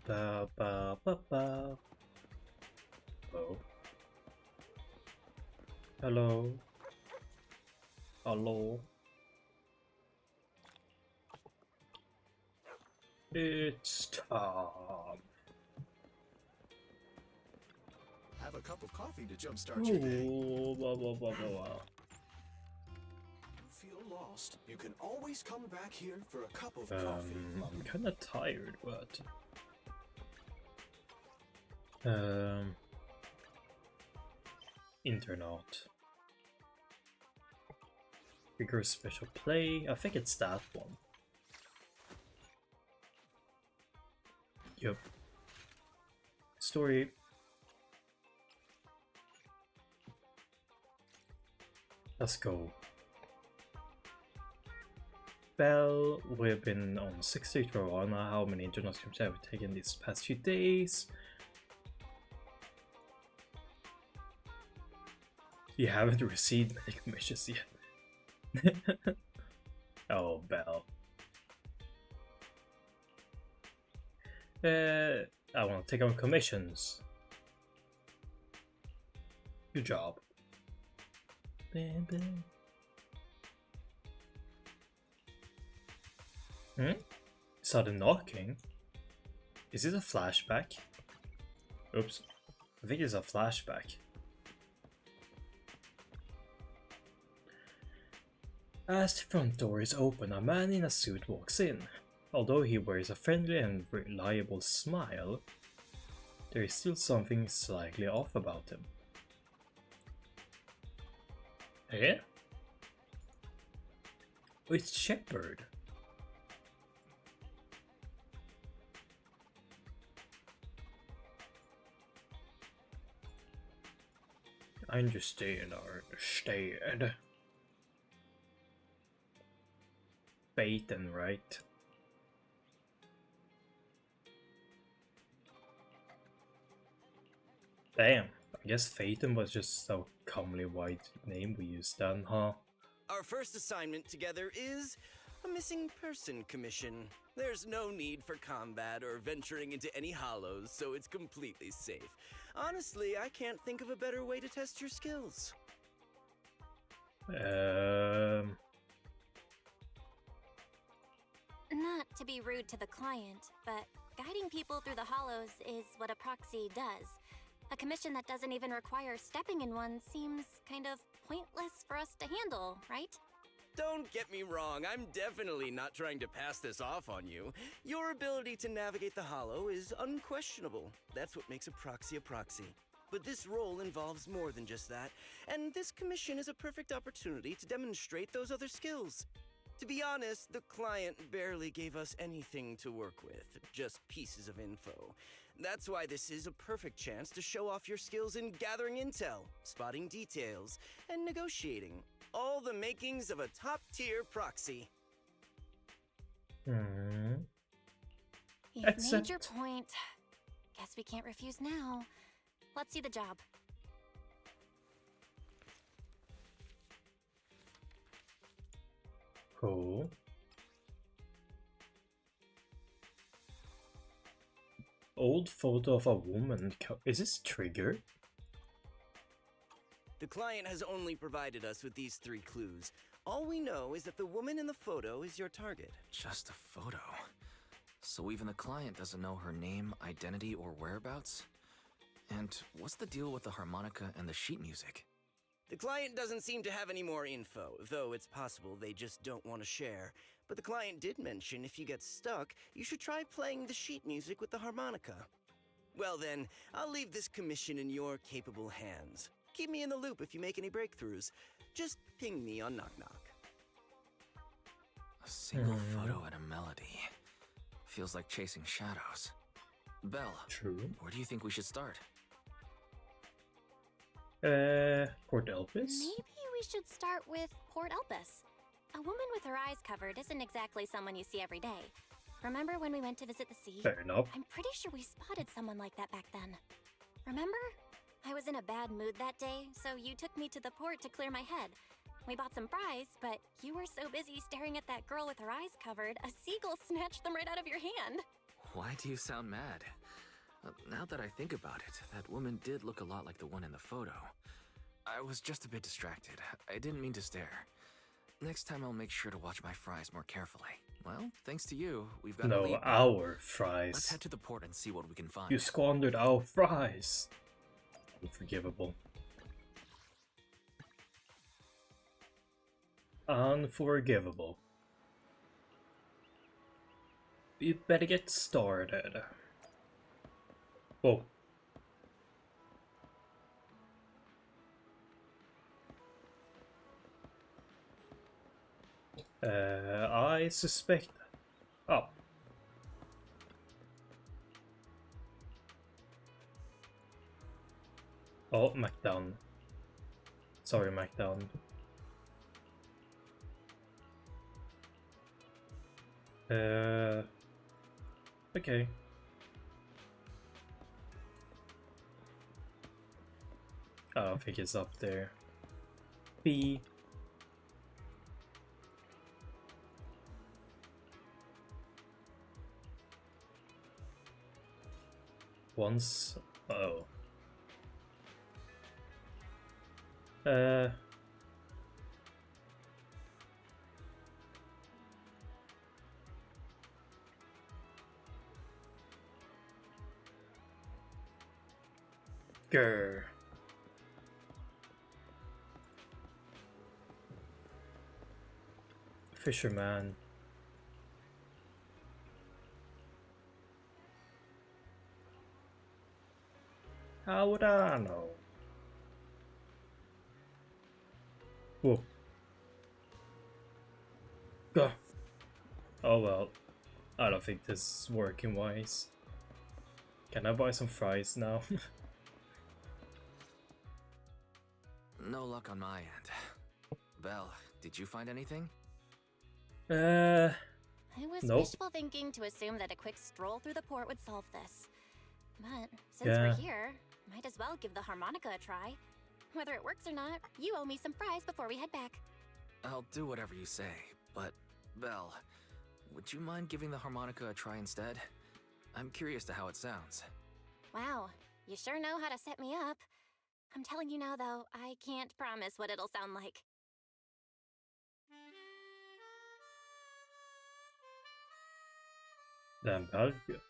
Ba, ba, ba, ba. Oh. Hello. Hello. It's time. Have a cup of coffee to jumpstart your day. Ooh, blah, blah, blah, blah, blah. You feel lost? You can always come back here for a cup of coffee. I'm kind of tired, but internet. Bigger special play. I think it's that one. Yep. Story. Let's go. Well, we've been on 60 for a while now. How many internet streams have we taken these past few days? You haven't received many commissions yet. Oh, Belle. I want to take on commissions. Good job. Bam, bam. Sudden knocking? Is it a flashback? Oops. I think it's a flashback. As the front door is open, a man in a suit walks in. Although he wears a friendly and reliable smile, there is still something slightly off about him. Eh? Oh, it's Shepard. I understand. Peyton, right? Damn, I guess Phaeton was just a commonly wide name we used then, huh? Our first assignment together is a missing person commission. There's no need for combat or venturing into any hollows, so it's completely safe. Honestly, I can't think of a better way to test your skills. Not to be rude to the client, but guiding people through the hollows is what a proxy does. A commission that doesn't even require stepping in one seems kind of pointless for us to handle, right? Don't get me wrong, I'm definitely not trying to pass this off on you. Your ability to navigate the hollow is unquestionable. That's what makes a proxy a proxy. But this role involves more than just that, and this commission is a perfect opportunity to demonstrate those other skills. To be honest, the client barely gave us anything to work with, just pieces of info. That's why this is a perfect chance to show off your skills in gathering intel, spotting details, and negotiating. All the makings of a top-tier proxy. You've made your point. Guess we can't refuse now. Let's see the job. Cool. Old photo of a woman. Is this trigger? The client has only provided us with these 3 clues. All we know is that the woman in the photo is your target. Just a photo. So even the client doesn't know her name, identity, or whereabouts? And what's the deal with the harmonica and the sheet music? The client doesn't seem to have any more info, though it's possible they just don't want to share. But the client did mention if you get stuck, you should try playing the sheet music with the harmonica. Well then, I'll leave this commission in your capable hands. Keep me in the loop if you make any breakthroughs. Just ping me on Knock Knock. A single photo and a melody. Feels like chasing shadows. Belle, True. where do you think we should start? Port Elpis? Maybe we should start with Port Elpis. A woman with her eyes covered isn't exactly someone you see every day. Remember when we went to visit the sea? Fair enough. I'm pretty sure we spotted someone like that back then. Remember? I was in a bad mood that day, so you took me to the port to clear my head. We bought some fries, but you were so busy staring at that girl with her eyes covered, a seagull snatched them right out of your hand. Why do you sound mad? Now that I think about it, that woman did look a lot like the one in the photo. I was just a bit distracted. I didn't mean to stare. Next time I'll make sure to watch my fries more carefully. Well, thanks to you, we've got a No, lead now. our Let's fries. head to the port and see what we can find. You squandered our fries. Unforgivable. Unforgivable. We better get started. Whoa. I suspect... Oh. Oh, MacDown. Sorry, MacDown. Okay. I don't think it's up there. B. Once. Oh. Grr. Fisherman. How would I know? Whoa. Go. Oh well. I don't think this is working wise. Can I buy some fries now? No luck on my end. Belle, did you find anything? I was Nope. wishful thinking to assume that a quick stroll through the port would solve this. But since Yeah. we're here, might as well give the harmonica a try. Whether it works or not, you owe me some fries before we head back. I'll do whatever you say, but Belle, would you mind giving the harmonica a try instead? I'm curious to how it sounds. Wow, you sure know how to set me up. I'm telling you now, though, I can't promise what it'll sound like. Damn Belgium.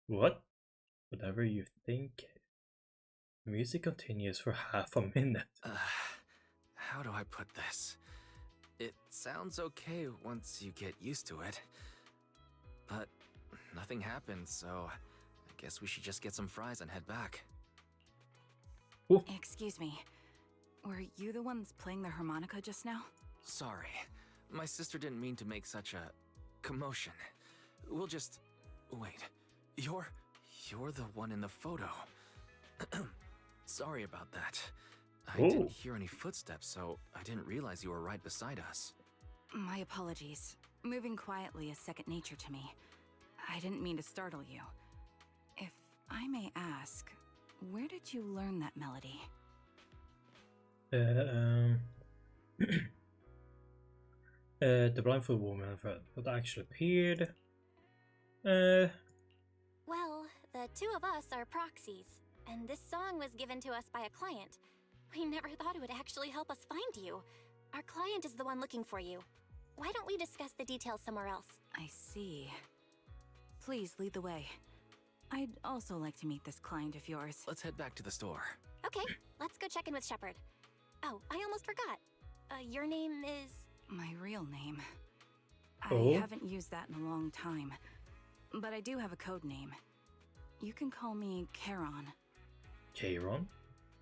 What? Whatever you think. Music continues for half a minute. How do I put this? It sounds okay once you get used to it. But nothing happened, so I guess we should just get some fries and head back. Excuse me. Were you the ones playing the harmonica just now? Sorry, my sister didn't mean to make such a commotion. We'll just... Wait, you're the one in the photo. Sorry about that. I didn't hear any footsteps, so I didn't realize you were right beside us. My apologies. Moving quietly is second nature to me. I didn't mean to startle you. If I may ask, where did you learn that melody? The blindfold woman that actually appeared. Well, the two of us are proxies, and this song was given to us by a client. We never thought it would actually help us find you. Our client is the one looking for you. Why don't we discuss the details somewhere else? I see. Please lead the way. I'd also like to meet this client of yours. Let's head back to the store. Okay, let's go check in with Shepard. Oh, I almost forgot. Your name is... My real name. Oh? I haven't used that in a long time. But I do have a code name. You can call me Charon. Charon?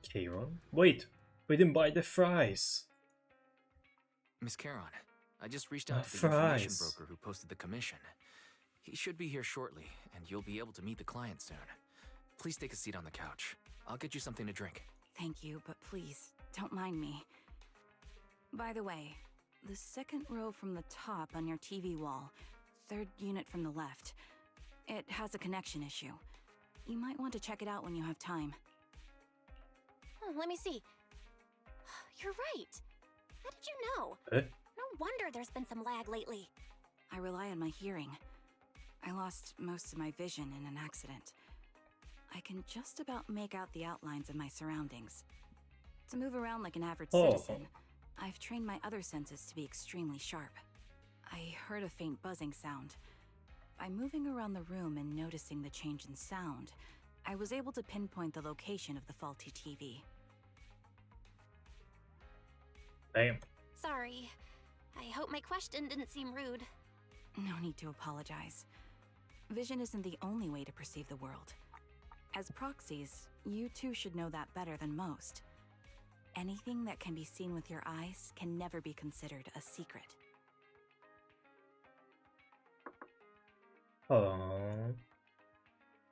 Charon? Wait, we didn't buy the fries. Miss Charon, I just reached out to the fries. information broker who posted the commission. He should be here shortly, and you'll be able to meet the client soon. Please take a seat on the couch. I'll get you something to drink. Thank you, but please, don't mind me. By the way, the second row from the top on your TV wall, third unit from the left, it has a connection issue. You might want to check it out when you have time. Oh, let me see. You're right. How did you know? Eh? No wonder there's been some lag lately. I rely on my hearing. I lost most of my vision in an accident. I can just about make out the outlines of my surroundings. To move around like an average citizen, I've trained my other senses to be extremely sharp. I heard a faint buzzing sound. By moving around the room and noticing the change in sound, I was able to pinpoint the location of the faulty TV. Damn. Sorry. I hope my question didn't seem rude. No need to apologize. Vision isn't the only way to perceive the world. As proxies, you two should know that better than most. Anything that can be seen with your eyes can never be considered a secret. Oh.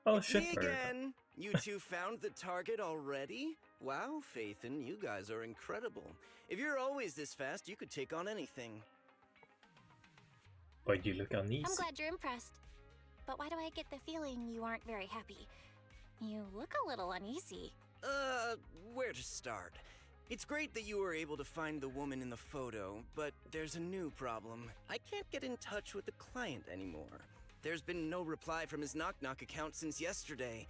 Oh, It's me Shepard. again. You two found the target already? Wow, Phaethon, you guys are incredible. If you're always this fast, you could take on anything. Why do you look uneasy? I'm glad you're impressed. But why do I get the feeling you aren't very happy? You look a little uneasy. Where to start? It's great that you were able to find the woman in the photo, but there's a new problem. I can't get in touch with the client anymore. There's been no reply from his Knock Knock account since yesterday.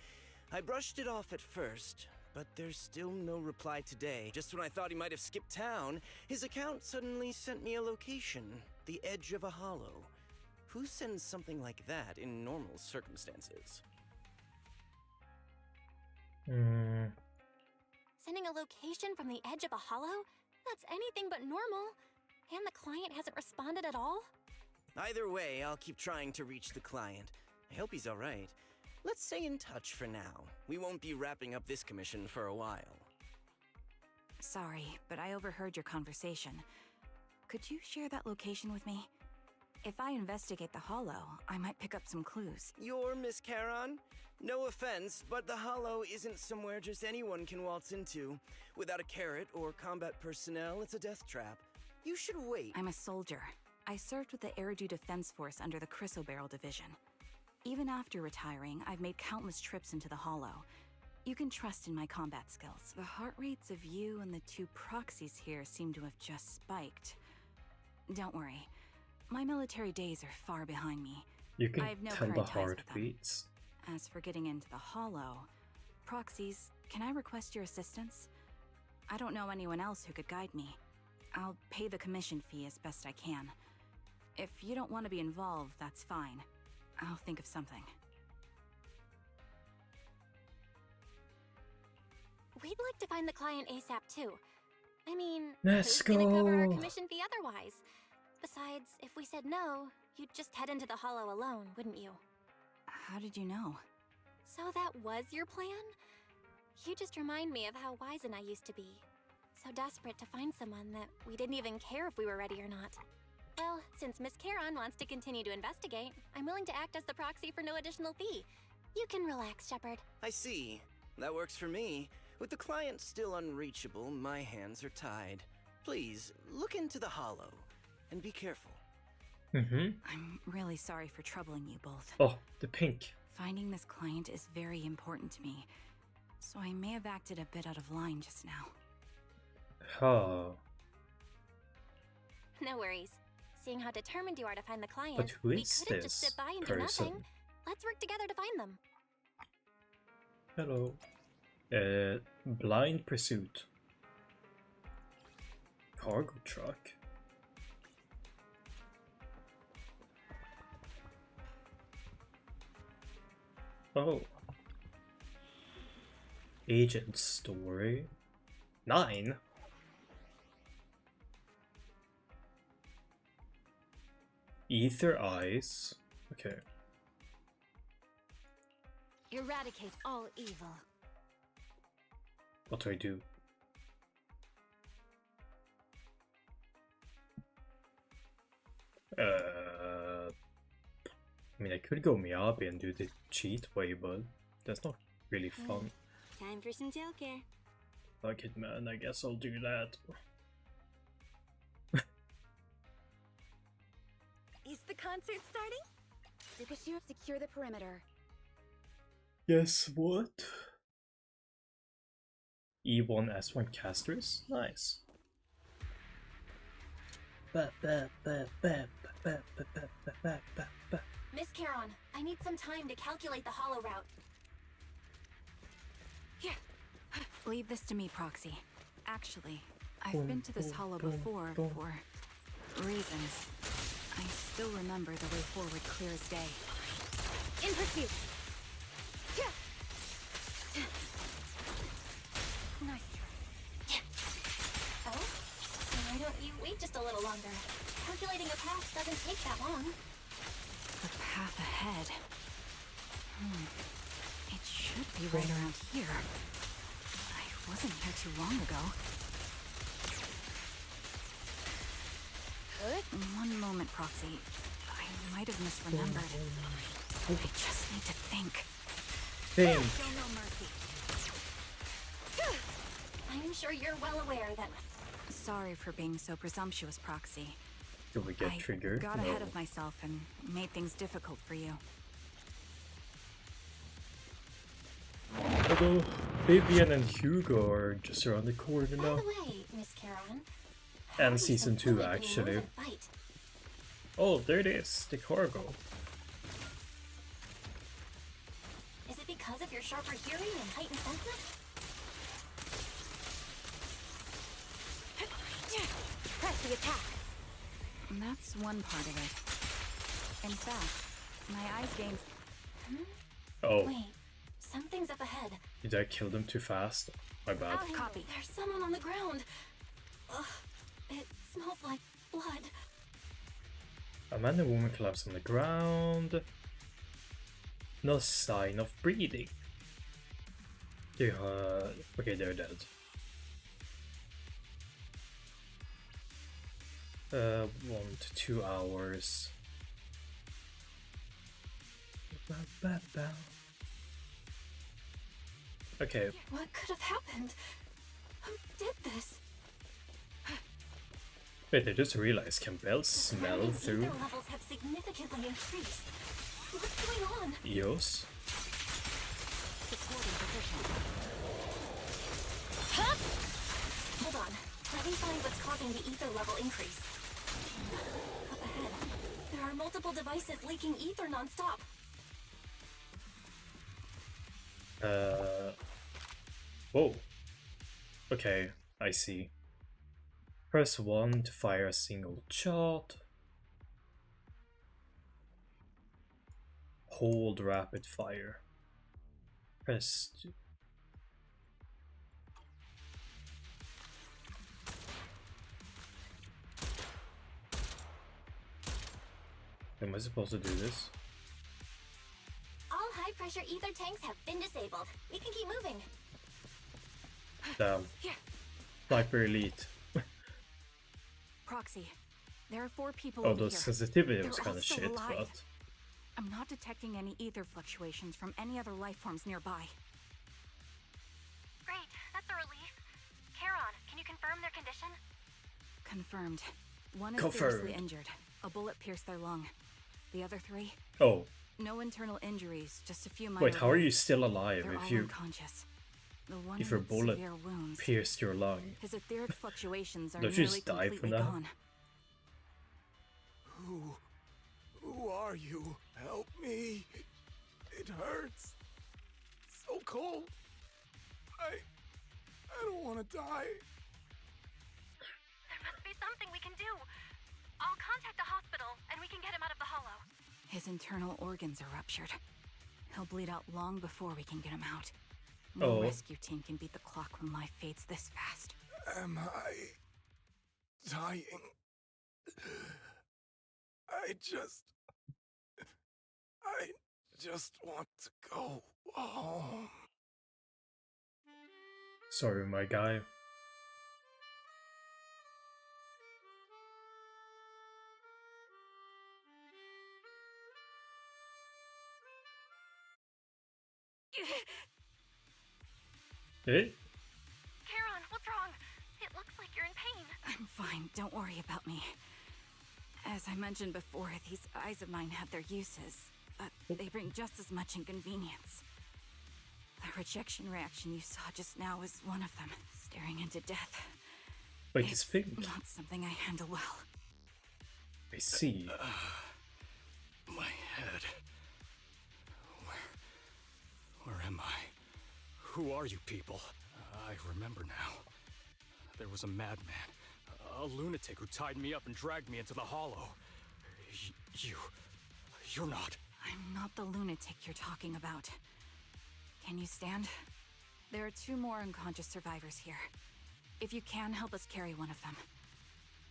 I brushed it off at first, but there's still no reply today. Just when I thought he might have skipped town, his account suddenly sent me a location, the edge of a hollow. Who sends something like that in normal circumstances? Sending a location from the edge of a hollow? That's anything but normal. And the client hasn't responded at all? Either way, I'll keep trying to reach the client. I hope he's alright. Let's stay in touch for now. We won't be wrapping up this commission for a while. Sorry, but I overheard your conversation. Could you share that location with me? If I investigate the hollow, I might pick up some clues. You're Miss Charon? No offense, but the hollow isn't somewhere just anyone can waltz into. Without a carrot or combat personnel, it's a death trap. You should wait. I'm a soldier. I served with the Eridu Defense Force under the Chrysoberyl Division. Even after retiring, I've made countless trips into the hollow. You can trust in my combat skills. The heart rates of you and the two proxies here seem to have just spiked. Don't worry. My military days are far behind me. You can I have no tell the current ties with them. heartbeats. As for getting into the hollow, proxies, can I request your assistance? I don't know anyone else who could guide me. I'll pay the commission fee as best I can. If you don't want to be involved, that's fine. I'll think of something. We'd like to find the client ASAP too. I mean, Let's who's gonna cover our go. commission fee otherwise? Besides, if we said no, you'd just head into the hollow alone, wouldn't you? How did you know? So that was your plan? You just remind me of how Wizen I used to be. So desperate to find someone that we didn't even care if we were ready or not. Well, since Miss Charon wants to continue to investigate, I'm willing to act as the proxy for no additional fee. You can relax, Shepard. I see. That works for me. With the client still unreachable, my hands are tied. Please, look into the hollow, and be careful. I'm really sorry for troubling you both. Oh, the pink. Finding this client is very important to me, so I may have acted a bit out of line just now. Oh. No worries. Seeing how determined you are to find the client, But who we is couldn't just this sit by and person? do nothing. Let's work together to find them. Hello. Blind pursuit. Cargo truck. Oh. Agent story. 9? Ether eyes. Okay. Eradicate all evil. What do I do? I mean, I could go Miyabi and do the cheat way, but that's not really fun. Time for some tail care. Fuck it, man. I guess I'll do that. Is the concert starting? Tsukashiro, secure the perimeter. Guess what? E1 S1 casters? Nice. Miss Charon, I need some time to calculate the hollow route. Here. Leave this to me, Proxy. Actually, I've been to this hollow before for reasons. I still remember the way forward clear as day. In pursuit. Nice try. Oh? Why don't you wait just a little longer? Calculating a path doesn't take that long. The path ahead. It should be right around here. I wasn't here too long ago. Good. One moment, Proxy. I might have misremembered. I just need to think. Think. Show no mercy. I'm sure you're well aware that Sorry for being so presumptuous, Proxy. Did we get I triggered? got No. ahead of myself and made things difficult for you. Although Vivian and Hugo are just around the corner By now. the way, Miss Charon. how And are you so season 2 fluent when you actually. move and fight? Oh, there it is, the cargo. Is it because of your sharper hearing and heightened senses? Press the attack. That's one part of it. In fact, my eyes gained. Oh, Wait, something's up ahead. did I kill them too fast? My bad. Copy. There's someone on the ground. Ugh, it smells like blood. A man and woman collapse on the ground. No sign of breathing. They okay, they're dead. 1 to 2 hours. Okay, What could have happened? Who did this? wait, I just realized, can bells smell Surrounding through ether levels have significantly increased. What's going on? EOS? Supporting position. Huh? Hold on. Let me find what's causing the ether level increase. Up ahead, there are multiple devices leaking ether nonstop. Whoa. Okay, I see. Press 1 to fire a single shot. Hold rapid fire. Press 2. Am I supposed to do this? All high-pressure ether tanks have been disabled. We can keep moving. Damn. Here. Sniper Elite. Proxy. There are 4 people Oh, over those here. sensitivity They're was all kind of still shit, alive. but I'm not detecting any ether fluctuations from any other life forms nearby. Great, that's a relief. Charon, can you confirm their condition? Confirmed. One is Confirmed. seriously injured. A bullet pierced their lung. The other 3, oh no internal injuries, just a few minor wait, how are you wounds. still alive They're all if you unconscious. The one if your with bullet severe wounds. pierced your lung? His etheric fluctuations are Don't you nearly just die from completely that? gone. Who are you? Help me. It hurts. So cold. I don't want to die. There must be something we can do. I'll contact the hospital, and we can get him out of the hollow. His internal organs are ruptured. He'll bleed out long before we can get him out. No Oh. rescue team can beat the clock when life fades this fast. Am I dying? I just want to go home. Sorry, my guy. Eh? Charon, what's wrong? It looks like you're in pain. I'm fine, don't worry about me. As I mentioned before, these eyes of mine have their uses, but they bring just as much inconvenience. The projection reaction you saw just now was one of them, staring into death. Wait, it's pink. Not something I handle well. I see. My head. Where am I? Who are you people? I remember now. There was a madman, a lunatic who tied me up and dragged me into the hollow. You're not. I'm not the lunatic you're talking about. Can you stand? There are 2 more unconscious survivors here. If you can, help us carry one of them.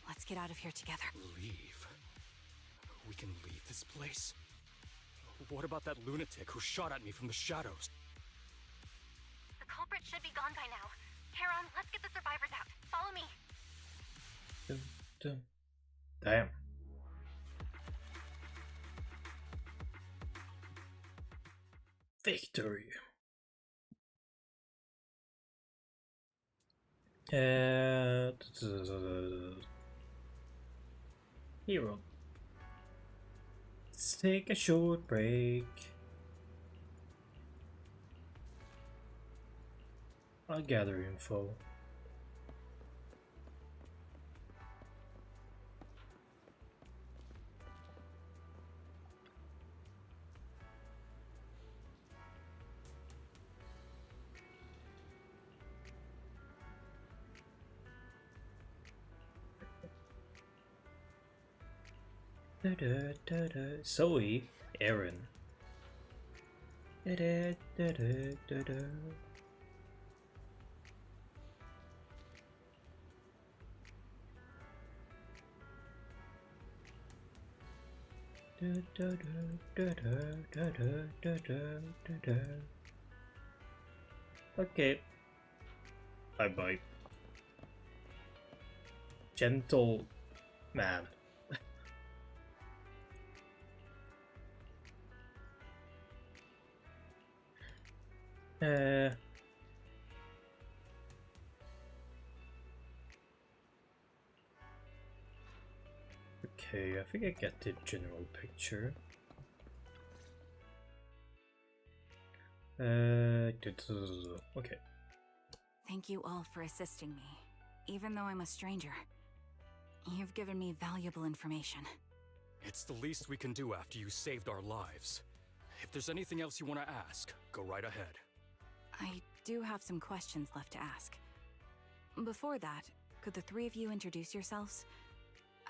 Let's get out of here together. Leave? We can leave this place? What about that lunatic who shot at me from the shadows? The culprit should be gone by now. Heron, let's get the survivors out. Follow me. Dun, dun. Damn. Victory. Hero. Let's take a short break. I'll gather info. Zoe, Aaron. Okay. Bye bye. Gentle man. Okay, I think I get the general picture. Okay. Thank you all for assisting me, even though I'm a stranger. You've given me valuable information. It's the least we can do after you saved our lives. If there's anything else you want to ask, go right ahead. I do have some questions left to ask. Before that, could the 3 of you introduce yourselves?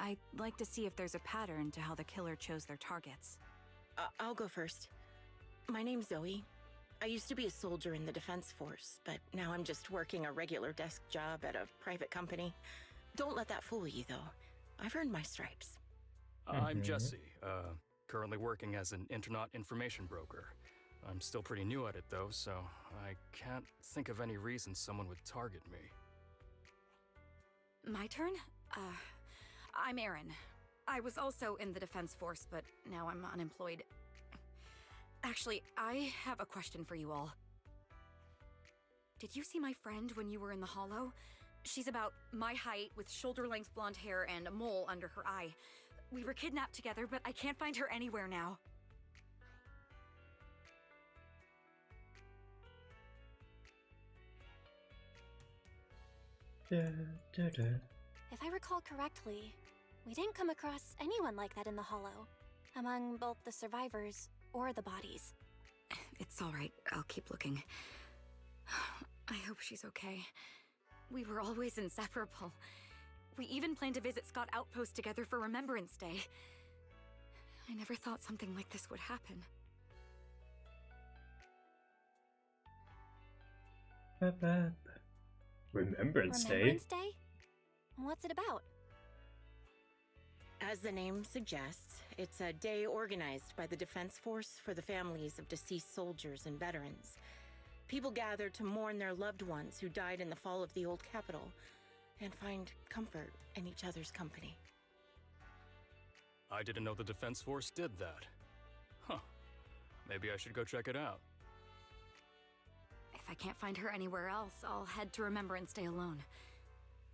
I'd like to see if there's a pattern to how the killer chose their targets. I'll go first. My name's Zoe. I used to be a soldier in the Defense Force, but now I'm just working a regular desk job at a private company. Don't let that fool you, though. I've earned my stripes. I'm Jesse, currently working as an internet information broker. I'm still pretty new at it, though, so I can't think of any reason someone would target me. My turn? I'm Erin. I was also in the Defense Force, but now I'm unemployed. Actually, I have a question for you all. Did you see my friend when you were in the Hollow? She's about my height, with shoulder-length blonde hair and a mole under her eye. We were kidnapped together, but I can't find her anywhere now. If I recall correctly, we didn't come across anyone like that in the Hollow, among both the survivors or the bodies. It's all right. I'll keep looking. I hope she's okay. We were always inseparable. We even planned to visit Scott Outpost together for Remembrance Day. I never thought something like this would happen. Remembrance Day? Remembrance Day? What's it about? As the name suggests, it's a day organized by the Defense Force for the families of deceased soldiers and veterans. People gather to mourn their loved ones who died in the fall of the old capital and find comfort in each other's company. I didn't know the Defense Force did that. Huh. Maybe I should go check it out. If I can't find her anywhere else, I'll head to Remembrance Day alone.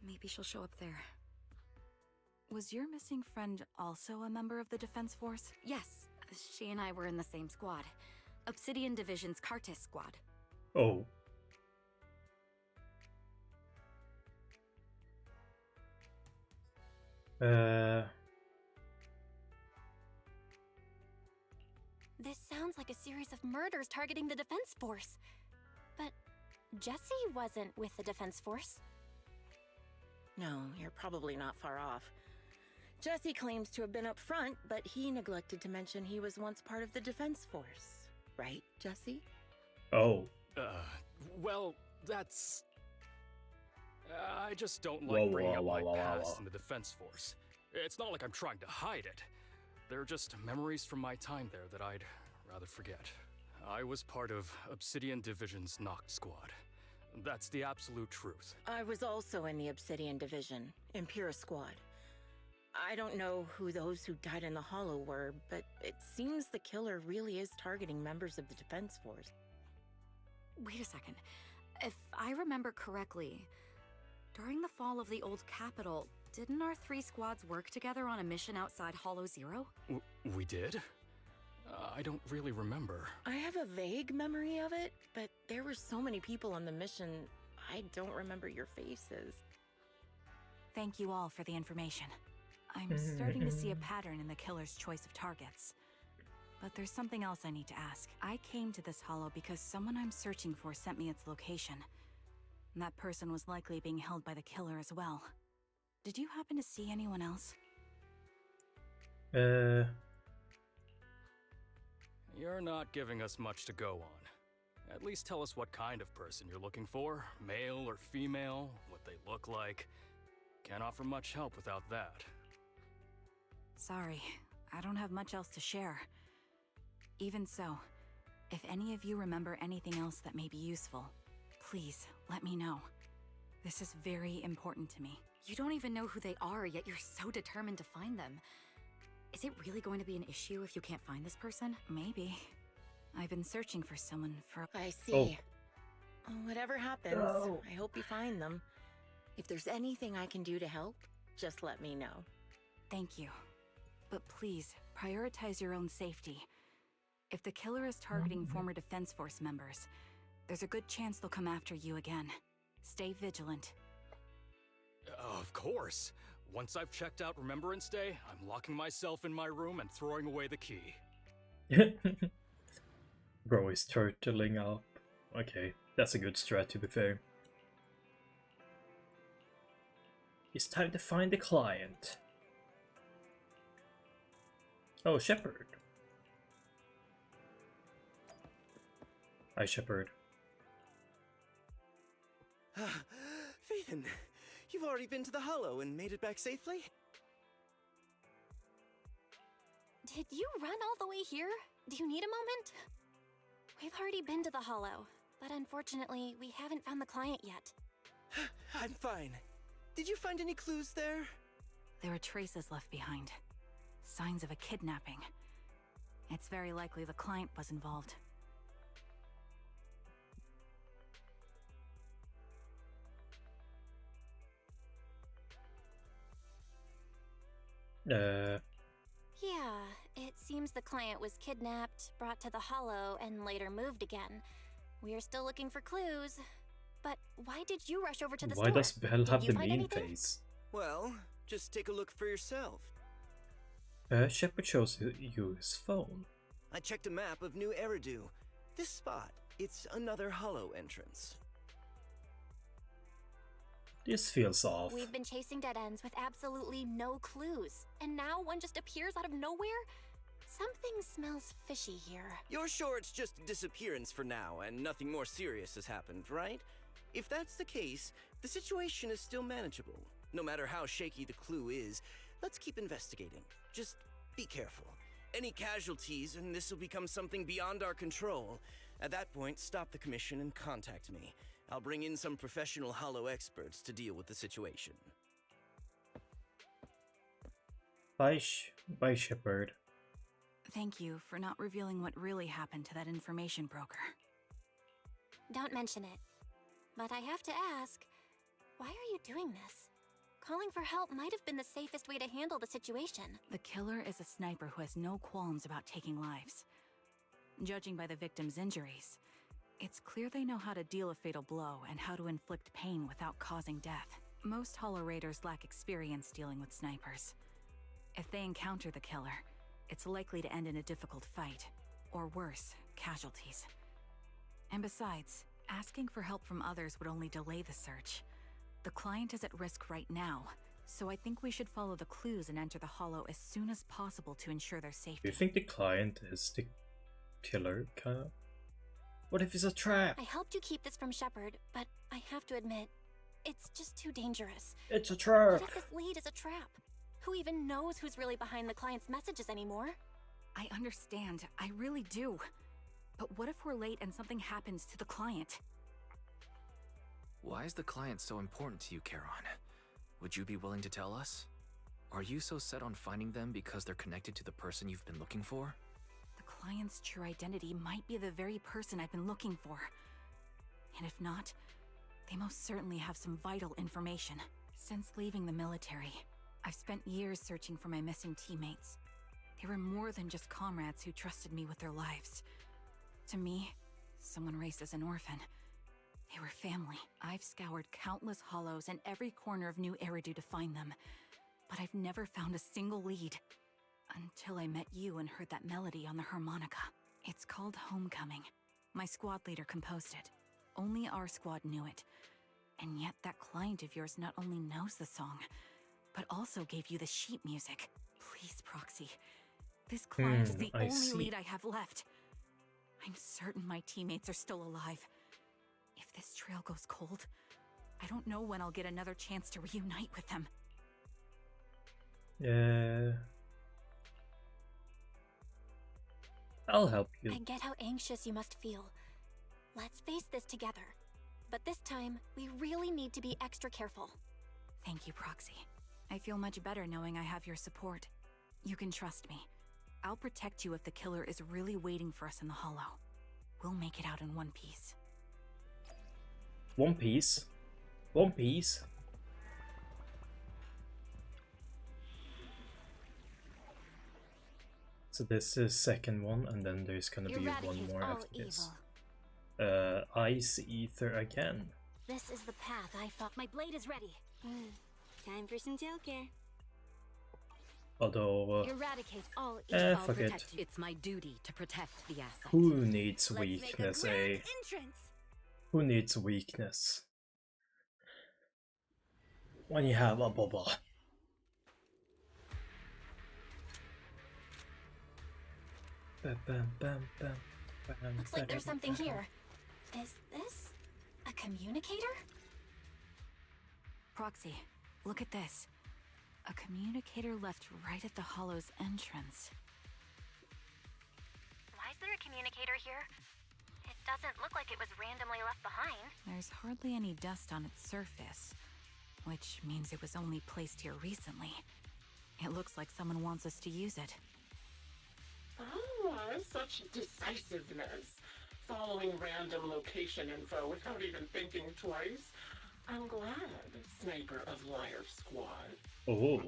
Maybe she'll show up there. Was your missing friend also a member of the Defense Force? Yes, she and I were in the same squad. Obsidian Division's Cartis squad. Oh. This sounds like a series of murders targeting the Defense Force. But Jesse wasn't with the Defense Force. No, you're probably not far off. Jesse claims to have been up front, but he neglected to mention he was once part of the Defense Force. Right, Jesse? Oh. Well, that's... I just don't like bringing up my past in the Defense Force. It's not like I'm trying to hide it. They're just memories from my time there that I'd rather forget. I was part of Obsidian Division's Noct Squad. That's the absolute truth. I was also in the Obsidian Division, Impera Squad. I don't know who those who died in the Hollow were, but it seems the killer really is targeting members of the Defense Force. Wait a second. If I remember correctly, during the fall of the old capital, didn't our 3 squads work together on a mission outside Hollow Zero? We did? I don't really remember. I have a vague memory of it, but there were so many people on the mission, I don't remember your faces. Thank you all for the information. I'm starting to see a pattern in the killer's choice of targets. But there's something else I need to ask. I came to this hollow because someone I'm searching for sent me its location. And that person was likely being held by the killer as well. Did you happen to see anyone else? You're not giving us much to go on. At least tell us what kind of person you're looking for. Male or female, what they look like. Can't offer much help without that. Sorry, I don't have much else to share. Even so, if any of you remember anything else that may be useful, please let me know. This is very important to me. You don't even know who they are, yet you're so determined to find them. Is it really going to be an issue if you can't find this person? Maybe. I've been searching for someone for... I see. Oh. Whatever happens, I hope you find them. If there's anything I can do to help, just let me know. Thank you. But please, prioritize your own safety. If the killer is targeting former Defense Force members, there's a good chance they'll come after you again. Stay vigilant. Of course. Once I've checked out Remembrance Day, I'm locking myself in my room and throwing away the key. Bro is turtling up. Okay, that's a good strat to be fair. It's time to find the client. Oh, Shepard. Hi, Shepard. Phaethon, you've already been to the Hollow and made it back safely? Did you run all the way here? Do you need a moment? We've already been to the Hollow, but unfortunately, we haven't found the client yet. I'm fine. Did you find any clues there? There are traces left behind. Signs of a kidnapping. It's very likely the client was involved. Yeah, it seems the client was kidnapped, brought to the Hollow, and later moved again. We are still looking for clues. But why did you rush over to the store? Why does Belle have you the find mean anything? face? Well, just take a look for yourself. Shepard shows you his phone. I checked a map of New Eridu. This spot, it's another Hollow entrance. This feels off. We've been chasing dead ends with absolutely no clues. And now one just appears out of nowhere? Something smells fishy here. You're sure it's just a disappearance for now and nothing more serious has happened, right? If that's the case, the situation is still manageable. No matter how shaky the clue is, let's keep investigating. Just be careful. Any casualties and this will become something beyond our control. At that point, stop the commission and contact me. I'll bring in some professional Hollow experts to deal with the situation. Bye, Shepard. Thank you for not revealing what really happened to that information broker. Don't mention it. But I have to ask, why are you doing this? Calling for help might have been the safest way to handle the situation. The killer is a sniper who has no qualms about taking lives. Judging by the victim's injuries, It's clear they know how to deal a fatal blow and how to inflict pain without causing death. Most Hollow Raiders lack experience dealing with snipers. If they encounter the killer, it's likely to end in a difficult fight, or worse, casualties. And besides, asking for help from others would only delay the search. The client is at risk right now, so I think we should follow the clues and enter the Hollow as soon as possible to ensure their safety. Do you think the client is the killer, kind of? What if it's a trap? I helped you keep this from Shepard, but I have to admit, it's just too dangerous. It's a trap! What if this lead is a trap? Who even knows who's really behind the client's messages anymore? I understand, I really do. But what if we're late and something happens to the client? Why is the client so important to you, Charon? Would you be willing to tell us? Are you so set on finding them because they're connected to the person you've been looking for? The client's true identity might be the very person I've been looking for. And if not, they most certainly have some vital information. Since leaving the military, I've spent years searching for my missing teammates. They were more than just comrades who trusted me with their lives. To me, someone raised as an orphan, they were family. I've scoured countless hollows and every corner of New Eridu to find them, but I've never found a single lead. Until I met you and heard that melody on the harmonica. It's called Homecoming. My squad leader composed it. Only our squad knew it. And yet that client of yours not only knows the song, but also gave you the sheet music. Please, Proxy. This client is the only lead I have left. I'm certain my teammates are still alive. If this trail goes cold, I don't know when I'll get another chance to reunite with them. Yeah. I'll help you. I get how anxious you must feel. Let's face this together. But this time, we really need to be extra careful. Thank you, Proxy. I feel much better knowing I have your support. You can trust me. I'll protect you if the killer is really waiting for us in the Hollow. We'll make it out in one piece. One Piece? One Piece? So this is second one, and then there's gonna be one more after this. Ice Ether again. This is the path I thought. My blade is ready. Time for some tail care. Although, eradicate all evil. fuck it. It's my duty to protect the asset. Who needs weakness, eh? Entrance. Who needs weakness? When you have a Boba. Looks like there's something here. Is this a communicator? Proxy, look at this. A communicator left right at the Hollow's entrance. Why is there a communicator here? It doesn't look like it was randomly left behind. There's hardly any dust on its surface, which means it was only placed here recently. It looks like someone wants us to use it. Ah, such decisiveness. Following random location info without even thinking twice. I'm glad, Sniper of Liar Squad. Oh.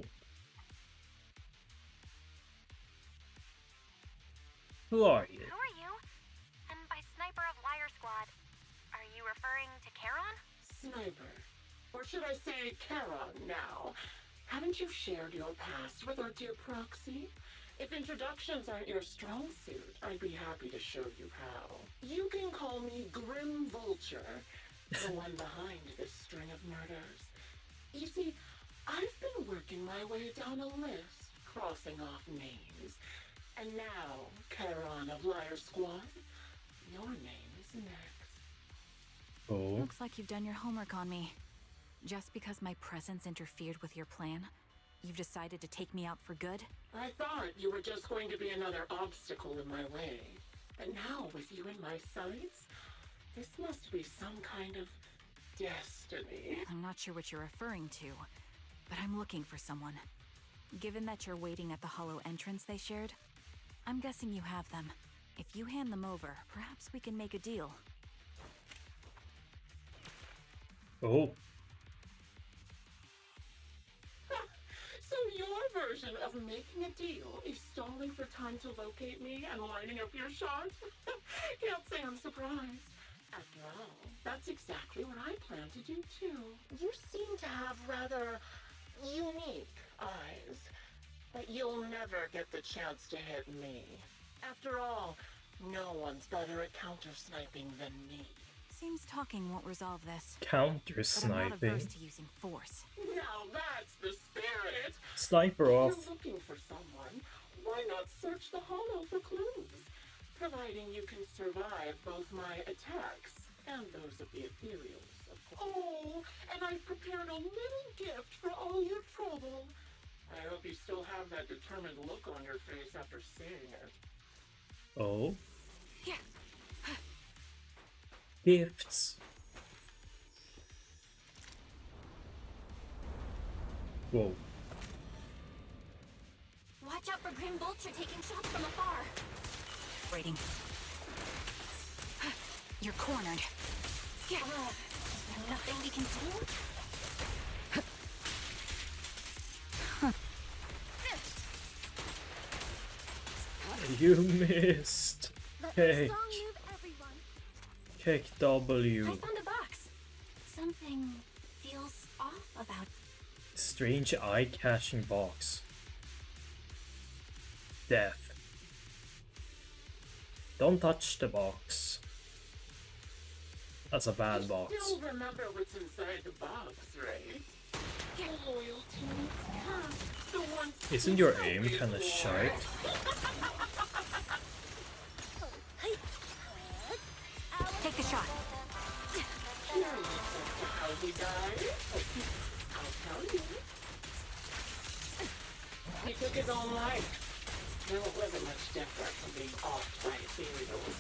Who are you? Who are you? And by Sniper of Liar Squad, are you referring to Charon? Sniper. Or should I say Charon now? Haven't you shared your past with our dear Proxy? If introductions aren't your strong suit, I'd be happy to show you how. You can call me Grim Vulture, the one behind this string of murders. You see, I've been working my way down a list, crossing off names. And now, Charon of Liar Squad, your name is next. Oh. Looks like you've done your homework on me. Just because my presence interfered with your plan, you've decided to take me out for good? I thought you were just going to be another obstacle in my way. But now, with you in my sights, this must be some kind of destiny. I'm not sure what you're referring to, but I'm looking for someone. Given that you're waiting at the Hollow entrance they shared, I'm guessing you have them. If you hand them over, perhaps we can make a deal. Oh. So your version of making a deal is stalling for time to locate me and lining up your shot? Can't say I'm surprised. After all, that's exactly what I plan to do too. You seem to have rather unique eyes, but you'll never get the chance to hit me. After all, no one's better at counter-sniping than me. Seems talking won't resolve this. Counter But I'm not averse sniping. to using force. Now that's the spirit! Sniper If off. you're looking for someone, why not search the hollow for clues? Providing you can survive both my attacks and those of the ethereals, of course. Oh, and I've prepared a little gift for all your trouble. I hope you still have that determined look on your face after seeing it. Oh. Yeah. Gifts. Whoa. Watch out for Grim Vulture taking shots from afar. Waiting. You're cornered. Yeah. Is there nothing we can do? You missed. Let Kick. the song move everyone. Kick W. I found a box. Something feels off about it. Strange eye-catching box. Death. Don't touch the box. That's a bad box. You still remember what's inside the box, right? Loyalty meets trust. The one Isn't your aim kinda shite? Take the shot. Curious as to how he died? I'll tell you. He took his own life. No, it wasn't much different from being offed by ethereals.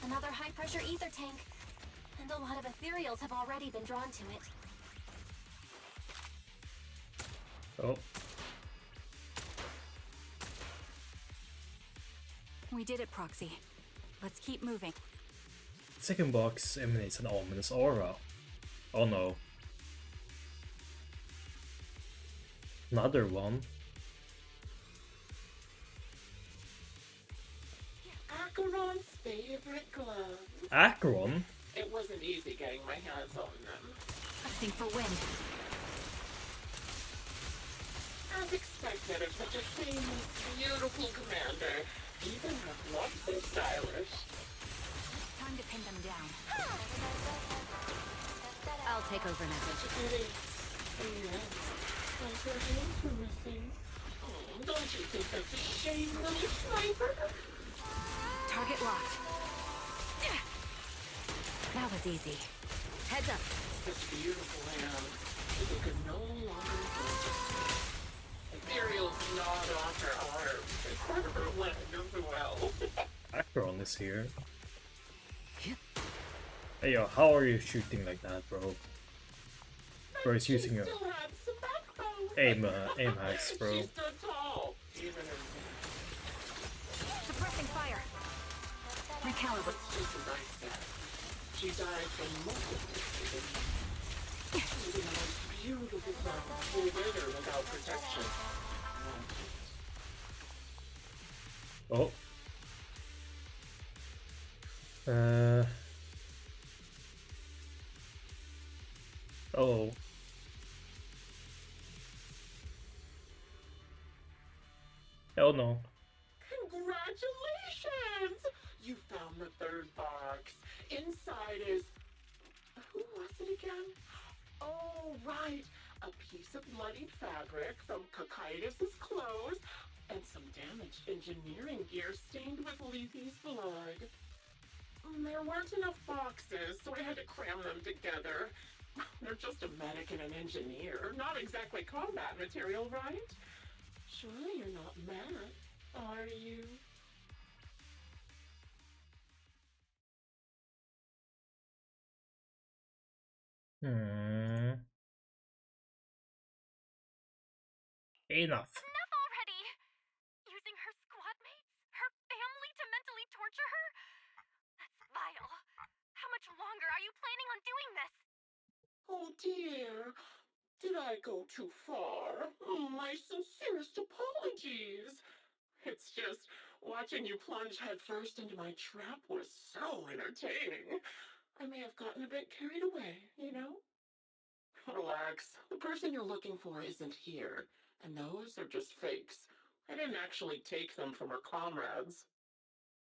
Another high-pressure ether tank. And a lot of ethereals have already been drawn to it. Oh. We did it, Proxy. Let's keep moving. The second box emanates an ominous aura. Oh no. Another one. Acheron's favorite glove. Acheron? It wasn't easy getting my hands on them. I think for wind. As expected of such a famous, beautiful commander, even her gloves are stylish. Time to pin them down. I'll take over now. Yes, like her hands were missing. Oh, don't you think that's a shame, little sniper? Target locked. That was easy. Heads up. Such beautiful hands. It could no longer hold. Ethereal's gnawed off her arms and part of her leg as well. Acheron is here. Hey yo, how are you shooting like that, bro? Bro, he's using a Still had some backbone. aim hacks, bro. She stood tall, even in Suppressing fire. Recalibrate. It's just as I said. She died from multiple incidents. Even the most beautiful flowers will wither without protection. Oh. Oh. Hell no. Congratulations! You found the third box. Inside is... Who was it again? Oh, right. A piece of bloodied fabric from Cocytus's clothes and some damaged engineering gear stained with Leafy's blood. There weren't enough boxes, so I had to cram them together. They're just a medic and an engineer. Not exactly combat material, right? Surely you're not mad, are you? Enough. Enough already! Using her squad mates? Her family to mentally torture her? That's vile. How much longer are you planning on doing this? Oh dear. Did I go too far? My sincerest apologies. It's just, Watching you plunge headfirst into my trap was so entertaining. I may have gotten a bit carried away, you know? Relax. The person you're looking for isn't here, and those are just fakes. I didn't actually take them from her comrades.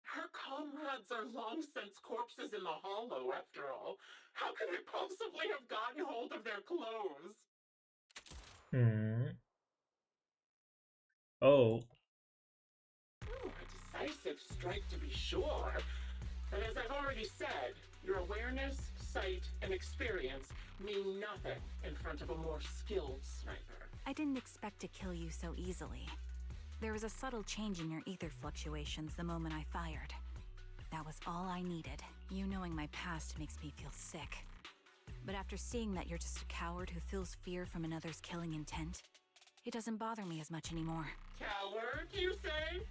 Her comrades are long since corpses in the hollow, after all. How could I possibly have gotten hold of their clothes? Oh. Ooh, a decisive strike to be sure. But as I've already said, your awareness, sight, and experience mean nothing in front of a more skilled sniper. I didn't expect to kill you so easily. There was a subtle change in your ether fluctuations the moment I fired. That was all I needed. You knowing my past makes me feel sick. But after seeing that you're just a coward who feels fear from another's killing intent, it doesn't bother me as much anymore. Coward, you say?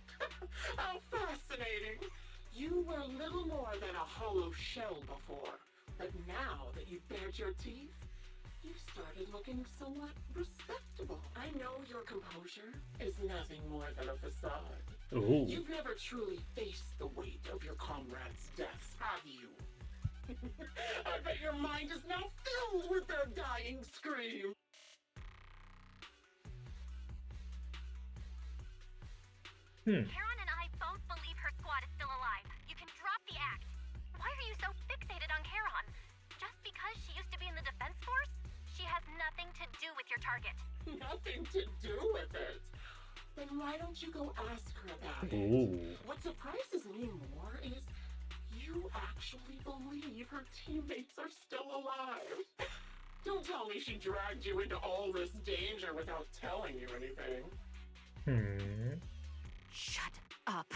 How fascinating! You were little more than a hollow shell before, but now that you've bared your teeth, you've started looking somewhat respectable. I know your composure is nothing more than a facade. Ooh. You've never truly faced the weight of your comrades' deaths, have you? I bet your mind is now filled with their dying scream. Karen and I both believe her squad is still alive. You can drop the act. Why are you so fixated on Karen? Just because she used to be in the defense force? She has nothing to do with your target. Nothing to do with it? Then why don't you go ask her about it? Ooh. What surprises me more is you actually believe her teammates are still alive. Don't tell me she dragged you into all this danger without telling you anything. Shut up.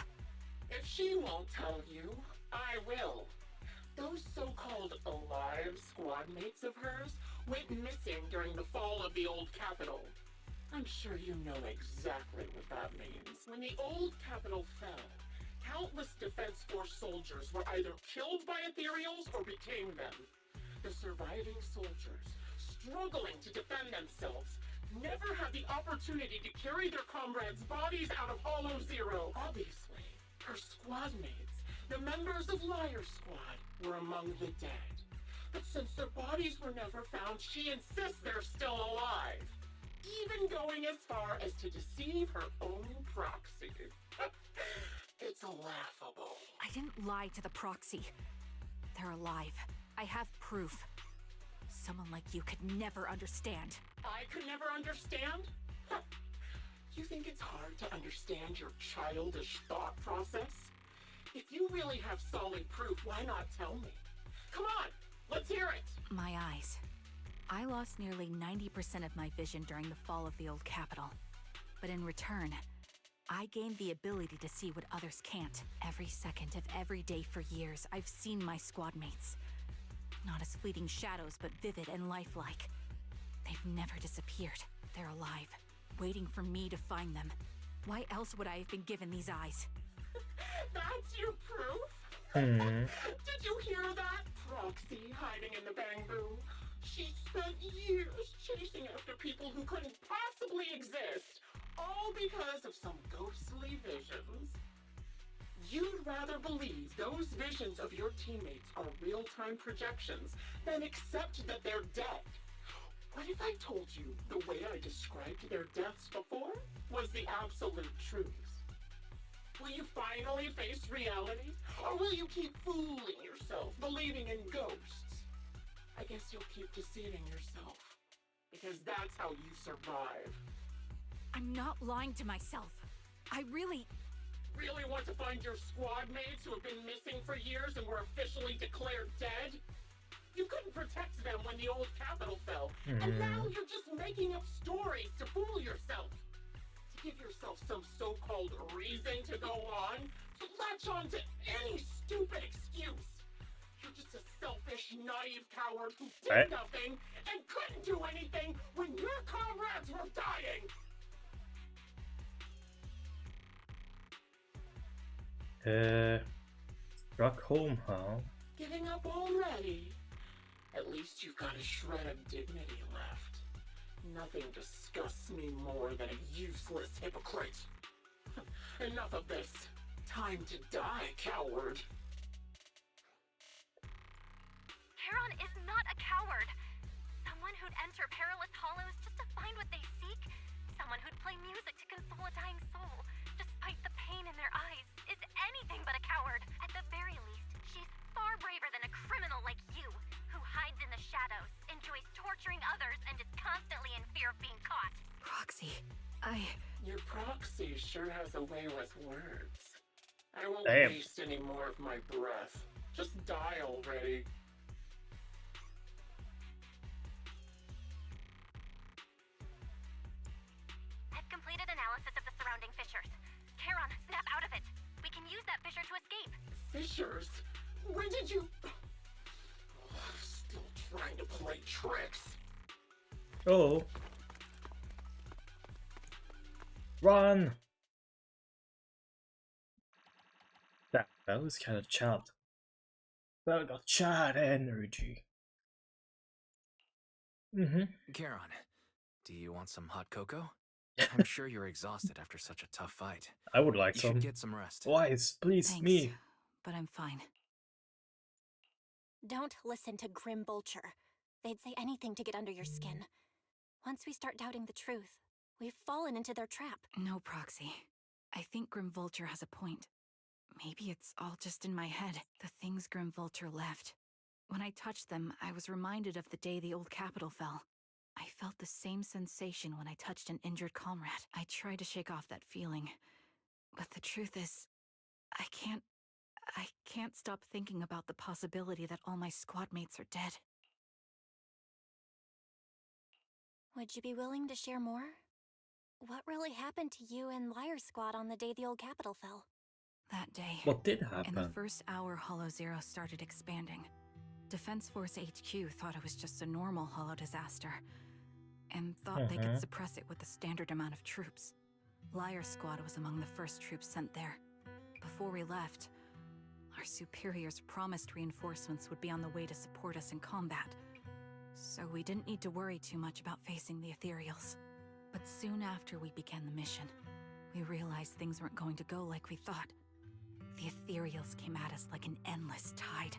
If she won't tell you, I will. Those so-called alive squad mates of hers went missing during the fall of the old capital. I'm sure you know exactly what that means. When the old capital fell, countless Defense Force soldiers were either killed by ethereals or became them. The surviving soldiers, struggling to defend themselves, never had the opportunity to carry their comrades' bodies out of Hollow Zero. Obviously, her squad mates, the members of Liar Squad, were among the dead. But since their bodies were never found, she insists they're still alive. Even going as far as to deceive her own proxy. It's laughable. I didn't lie to the proxy. They're alive. I have proof. Someone like you could never understand. I could never understand? You think it's hard to understand your childish thought process? If you really have solid proof, why not tell me? Come on, let's hear it! My eyes. I lost nearly 90% of my vision during the fall of the old capital. But in return, I gained the ability to see what others can't. Every second of every day for years, I've seen my squad mates. Not as fleeting shadows, but vivid and lifelike. They've never disappeared. They're alive, waiting for me to find them. Why else would I have been given these eyes? That's your proof? Did you hear that? Proxy hiding in the bamboo. She spent years chasing after people who couldn't possibly exist, all because of some ghostly visions. You'd rather believe those visions of your teammates are real-time projections than accept that they're dead. What if I told you the way I described their deaths before was the absolute truth? Will you finally face reality? Or will you keep fooling yourself, believing in ghosts? I guess you'll keep deceiving yourself. Because that's how you survive. I'm not lying to myself. I really want to find your squad mates who have been missing for years and were officially declared dead? You couldn't protect them when the old capital fell, and now you're just making up stories to fool yourself. To give yourself some so-called reason to go on, to latch on to any stupid excuse. You're just a selfish, naive coward who did nothing and couldn't do anything when your comrades were dying. Rock home, huh? Giving up already? At least you've got a shred of dignity left. Nothing disgusts me more than a useless hypocrite. Enough of this. Time to die, coward. Charon is not a coward. Someone who'd enter perilous hollows just to find what they seek. Someone who'd play music to console a dying soul, despite the pain in their eyes, is anything but a coward. At the very least, she's far braver than a criminal like you, who hides in the shadows, enjoys torturing others, and is constantly in fear of being caught. Proxy, Your proxy sure has a way with words. I won't Damn. waste any more of my breath. Just die already. I've completed analysis of the surrounding fissures. Charon, snap out of it. We can use that fissure to escape. Fissures? When did you... Still trying to play tricks. Oh. Run! That was kind of Chad. That got Chad energy. Charon, do you want some hot cocoa? I'm sure you're exhausted after such a tough fight. I would like You some. should get some rest. Wise, please, Thanks, me. but I'm fine. Don't listen to Grim Vulture. They'd say anything to get under your skin. Once we start doubting the truth, we've fallen into their trap. No, Proxy. I think Grim Vulture has a point. Maybe it's all just in my head, the things Grim Vulture left. When I touched them, I was reminded of the day the old capital fell. I felt the same sensation when I touched an injured comrade. I tried to shake off that feeling, but the truth is, I can't stop thinking about the possibility that all my squad mates are dead. Would you be willing to share more? What really happened to you and Liar Squad on the day the old capital fell? That day, What did in the happen? first hour Hollow Zero started expanding. Defense Force HQ thought it was just a normal Hollow disaster, and thought they could suppress it with the standard amount of troops. Liar Squad was among the first troops sent there. Before we left, our superiors promised reinforcements would be on the way to support us in combat, so we didn't need to worry too much about facing the Ethereals. But soon after we began the mission, we realized things weren't going to go like we thought. The Ethereals came at us like an endless tide.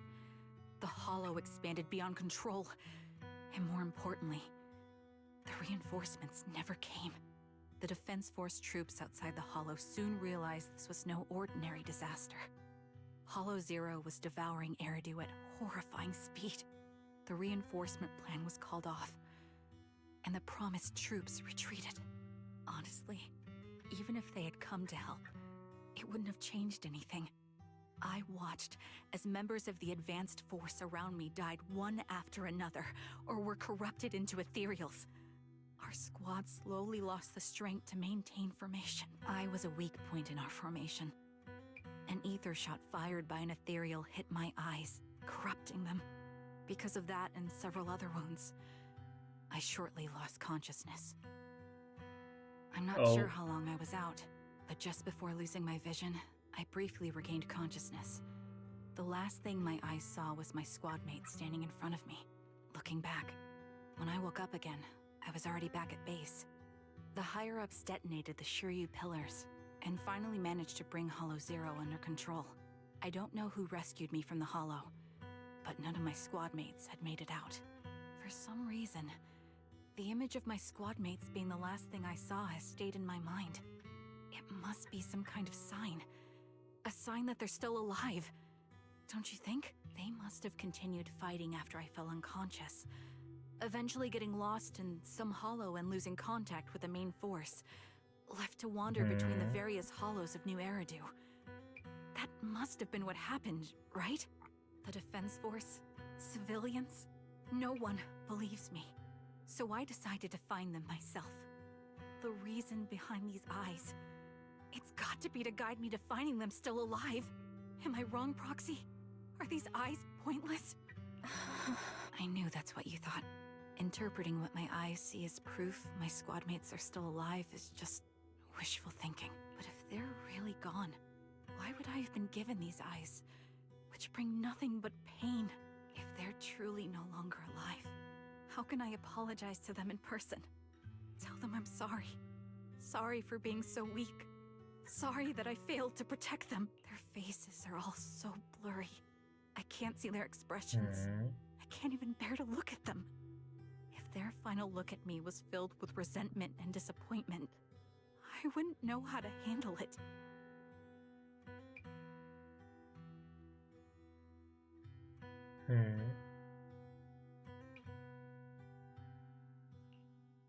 The Hollow expanded beyond control, and more importantly, the reinforcements never came. The Defense Force troops outside the Hollow soon realized this was no ordinary disaster. Hollow Zero was devouring Eridu at horrifying speed. The reinforcement plan was called off, and the promised troops retreated. Honestly, even if they had come to help, it wouldn't have changed anything. I watched as members of the advanced force around me died one after another, or were corrupted into ethereals. Our squad slowly lost the strength to maintain formation. I was a weak point in our formation. An ether shot fired by an ethereal hit my eyes, corrupting them. Because of that and several other wounds, I shortly lost consciousness. I'm not sure how long I was out, but just before losing my vision, I briefly regained consciousness. The last thing my eyes saw was my squad mate standing in front of me. Looking back, when I woke up again, I was already back at base. The higher-ups detonated the Shiryu pillars, and finally managed to bring Hollow Zero under control. I don't know who rescued me from the Hollow, but none of my squad mates had made it out. For some reason, the image of my squad mates being the last thing I saw has stayed in my mind. It must be some kind of sign. A sign that they're still alive. Don't you think? They must have continued fighting after I fell unconscious, eventually getting lost in some hollow and losing contact with the main force, left to wander between the various hollows of New Eridu. That must have been what happened, right? The Defense Force? Civilians? No one believes me. So I decided to find them myself. The reason behind these eyes, it's got to be to guide me to finding them still alive. Am I wrong, Proxy? Are these eyes pointless? I knew that's what you thought. Interpreting what my eyes see as proof my squad mates are still alive is just wishful thinking. But if they're really gone, why would I have been given these eyes, which bring nothing but pain? If they're truly no longer alive, how can I apologize to them in person? Tell them I'm sorry. Sorry for being so weak. Sorry that I failed to protect them. Their faces are all so blurry. I can't see their expressions. I can't even bear to look at them. If their final look at me was filled with resentment and disappointment, I wouldn't know how to handle it.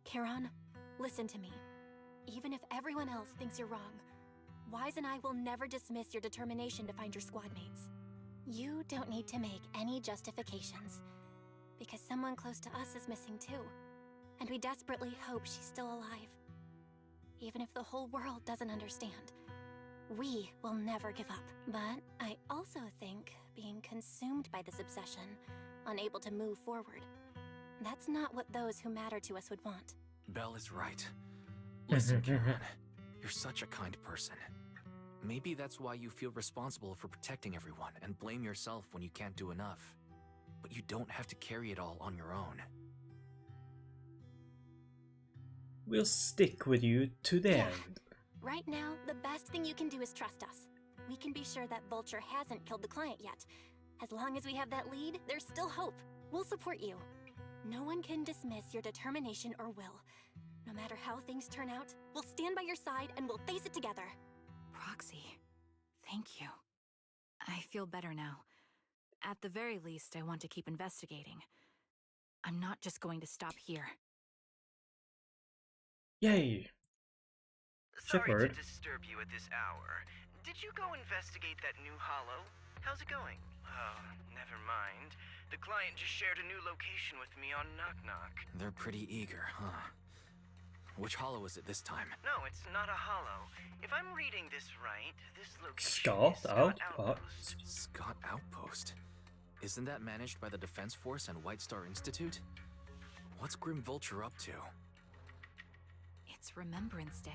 Charon, listen to me. Even if everyone else thinks you're wrong, Wise and I will never dismiss your determination to find your squad mates. You don't need to make any justifications, because someone close to us is missing too, and we desperately hope she's still alive. Even if the whole world doesn't understand, we will never give up. But I also think being consumed by this obsession, unable to move forward, that's not what those who matter to us would want. Belle is right. Listen, Charon, you're such a kind person. Maybe that's why you feel responsible for protecting everyone and blame yourself when you can't do enough. But you don't have to carry it all on your own. We'll stick with you to the end. Right now, the best thing you can do is trust us. We can be sure that Vulture hasn't killed the client yet. As long as we have that lead, there's still hope. We'll support you. No one can dismiss your determination or will. No matter how things turn out, we'll stand by your side and we'll face it together. Proxy, thank you. I feel better now. At the very least, I want to keep investigating. I'm not just going to stop here. Yay! Sorry Shepard. to disturb you at this hour. Did you go investigate that new hollow? How's it going? Oh, never mind. The client just shared a new location with me on Knock Knock. They're pretty eager, huh? Which hollow is it this time? No, it's not a hollow. If I'm reading this right, this location Scott is Scott Outpost. Scott Outpost? Isn't that managed by the Defense Force and White Star Institute? What's Grim Vulture up to? It's Remembrance Day.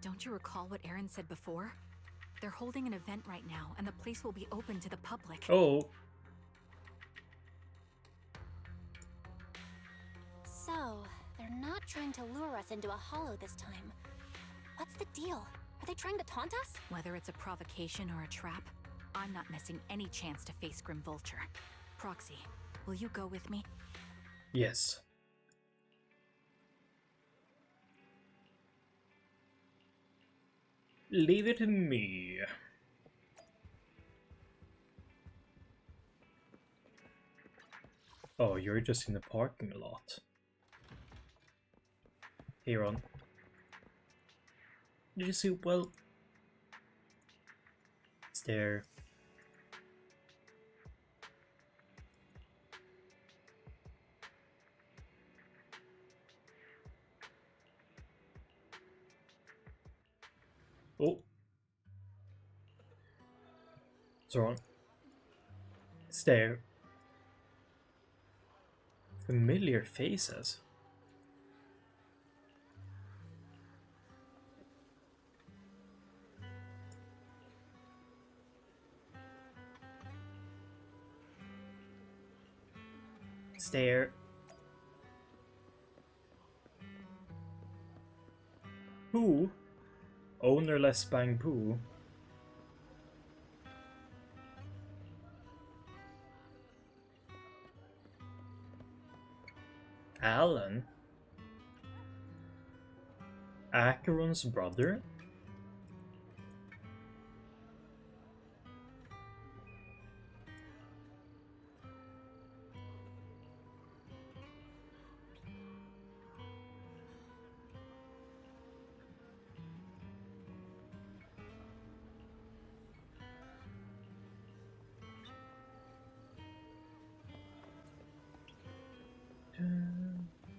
Don't you recall what Aaron said before? They're holding an event right now, and the place will be open to the public. Oh. So, they're not trying to lure us into a hollow this time. What's the deal? Are they trying to taunt us? Whether it's a provocation or a trap, I'm not missing any chance to face Grim Vulture. Proxy, will you go with me? Yes. Leave it to me. Oh, you're just in the parking lot. Here on. Did you see? Well, it's there. Oh. It's wrong. It's there. Familiar faces. It's there. Who? Ownerless Bang Poo. Alan? Acheron's brother?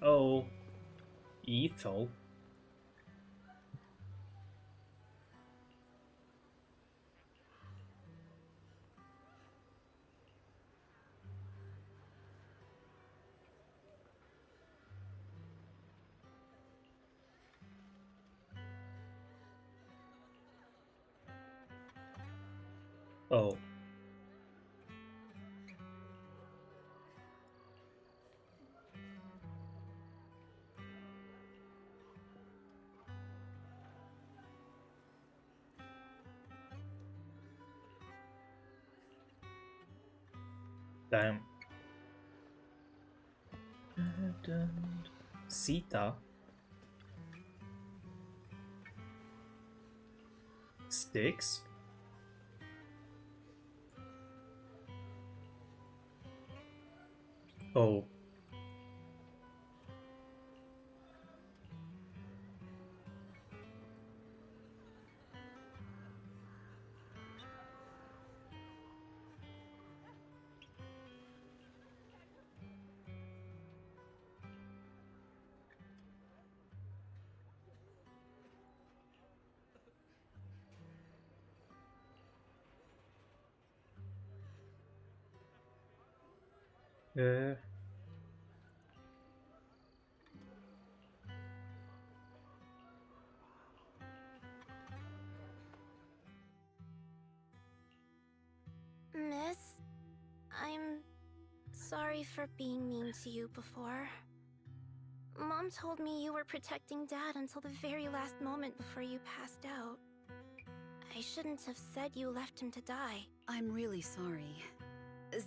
Oh, Ethel. Oh. Damn. Sita? Sticks? Oh. Uh, Miss, I'm sorry for being mean to you before. Mom told me you were protecting Dad until the very last moment before you passed out. I shouldn't have said you left him to die. I'm really sorry.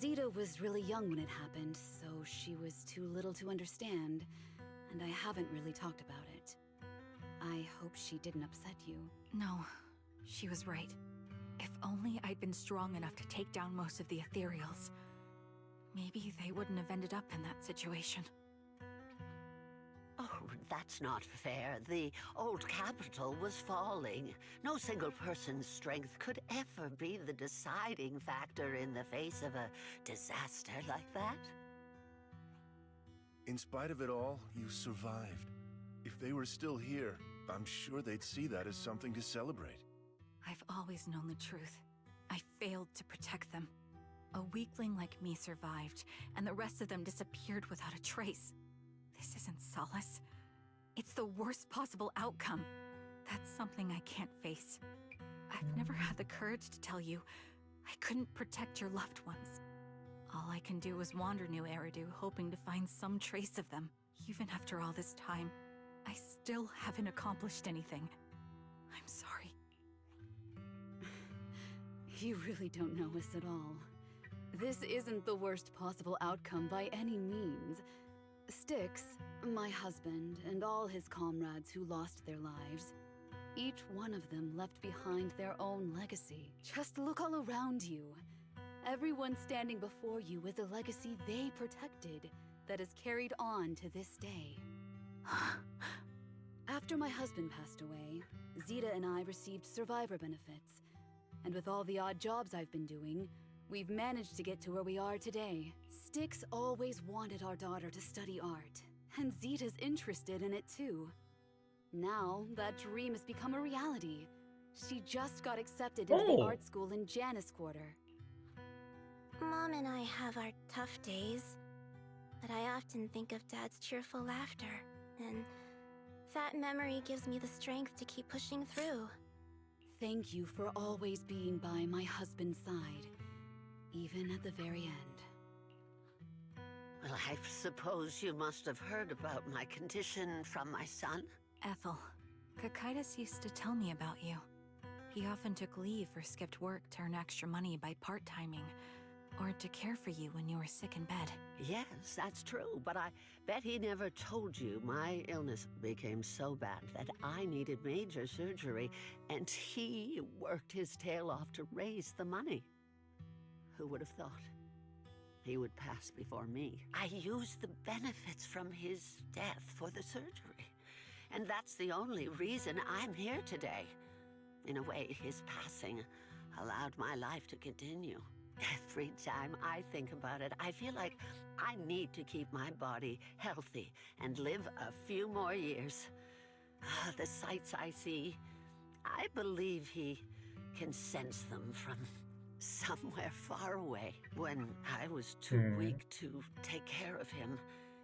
Zeta was really young when it happened, so she was too little to understand, and I haven't really talked about it. I hope she didn't upset you. No, she was right. If only I'd been strong enough to take down most of the ethereals, maybe they wouldn't have ended up in that situation. Oh, that's not fair. The old capital was falling. No single person's strength could ever be the deciding factor in the face of a disaster like that. In spite of it all, you survived. If they were still here, I'm sure they'd see that as something to celebrate. I've always known the truth. I failed to protect them. A weakling like me survived, and the rest of them disappeared without a trace. This isn't solace. It's the worst possible outcome. That's something I can't face. I've never had the courage to tell you I couldn't protect your loved ones. All I can do is wander New Eridu, hoping to find some trace of them. Even after all this time, I still haven't accomplished anything. I'm sorry. You really don't know us at all. This isn't the worst possible outcome by any means. Styx, my husband, and all his comrades who lost their lives, each one of them left behind their own legacy. Just look all around you. Everyone standing before you is a legacy they protected that is carried on to this day. After my husband passed away, Zeta and I received survivor benefits. And with all the odd jobs I've been doing, we've managed to get to where we are today. Styx always wanted our daughter to study art, and Zeta's interested in it too. Now, that dream has become a reality. She just got accepted into the art school in Janus Quarter. Mom and I have our tough days, but I often think of Dad's cheerful laughter, and that memory gives me the strength to keep pushing through. Thank you for always being by my husband's side, even at the very end. Well, I suppose you must have heard about my condition from my son? Ethel, Kakaitis used to tell me about you. He often took leave or skipped work to earn extra money by part-timing, or to care for you when you were sick in bed. Yes, that's true, but I bet he never told you my illness became so bad that I needed major surgery, and he worked his tail off to raise the money. Who would have thought? He would pass before me. I used the benefits from his death for the surgery, and that's the only reason I'm here today. In a way, his passing allowed my life to continue. Every time I think about it, I feel like I need to keep my body healthy and live a few more years. The sights I see, I believe he can sense them from somewhere far away. When I was too weak to take care of him,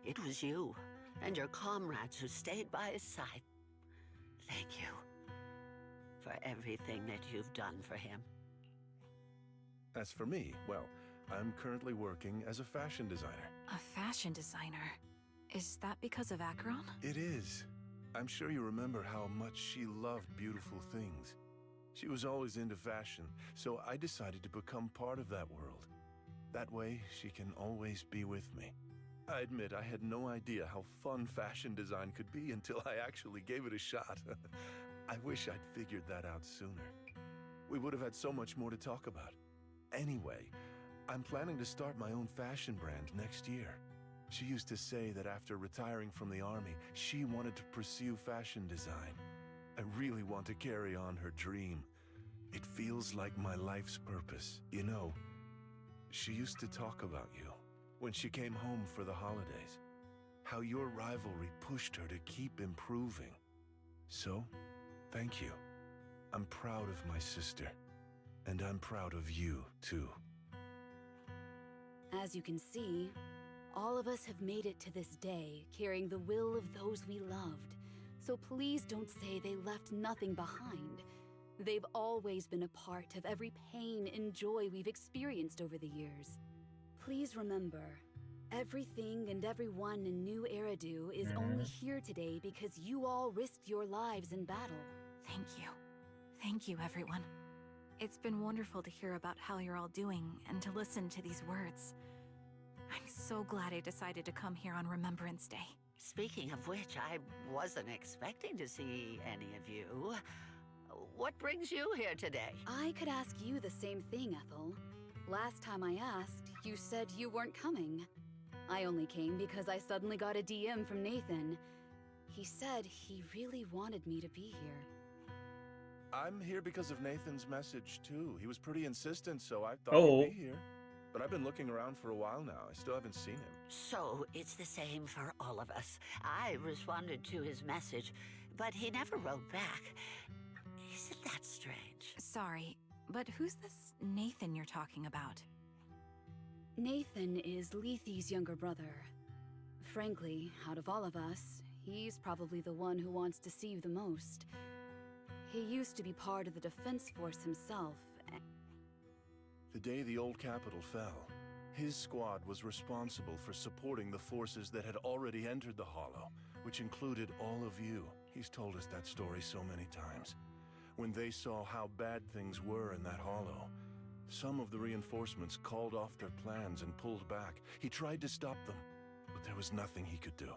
it was you and your comrades who stayed by his side. Thank you for everything that you've done for him. As for me, well, I'm currently working as a fashion designer. A fashion designer? Is that because of Acheron? It is. I'm sure you remember how much she loved beautiful things. She was always into fashion, so I decided to become part of that world. That way, she can always be with me. I admit I had no idea how fun fashion design could be until I actually gave it a shot. I wish I'd figured that out sooner. We would have had so much more to talk about. Anyway, I'm planning to start my own fashion brand next year. She used to say that after retiring from the army, she wanted to pursue fashion design. I really want to carry on her dream. It feels like my life's purpose. You know, she used to talk about you when she came home for the holidays. How your rivalry pushed her to keep improving. So, thank you. I'm proud of my sister. And I'm proud of you, too. As you can see, all of us have made it to this day, carrying the will of those we loved. So please don't say they left nothing behind. They've always been a part of every pain and joy we've experienced over the years. Please remember, everything and everyone in New Eridu is only here today because you all risked your lives in battle. Thank you. Thank you, everyone. It's been wonderful to hear about how you're all doing and to listen to these words. I'm so glad I decided to come here on Remembrance Day. Speaking of which, I wasn't expecting to see any of you. What brings you here today? I could ask you the same thing, Ethel. Last time I asked, you said you weren't coming. I only came because I suddenly got a DM from Nathan. He said he really wanted me to be here. I'm here because of Nathan's message, too. He was pretty insistent, so I thought he'd be here. But I've been looking around for a while now. I still haven't seen him. So, it's the same for all of us. I responded to his message, but he never wrote back. Isn't that strange? Sorry, but who's this Nathan you're talking about? Nathan is Lethe's younger brother. Frankly, out of all of us, he's probably the one who wants to see you the most. He used to be part of the Defense Force himself. The day the old capital fell, his squad was responsible for supporting the forces that had already entered the Hollow, which included all of you. He's told us that story so many times. When they saw how bad things were in that Hollow, some of the reinforcements called off their plans and pulled back. He tried to stop them, but there was nothing he could do.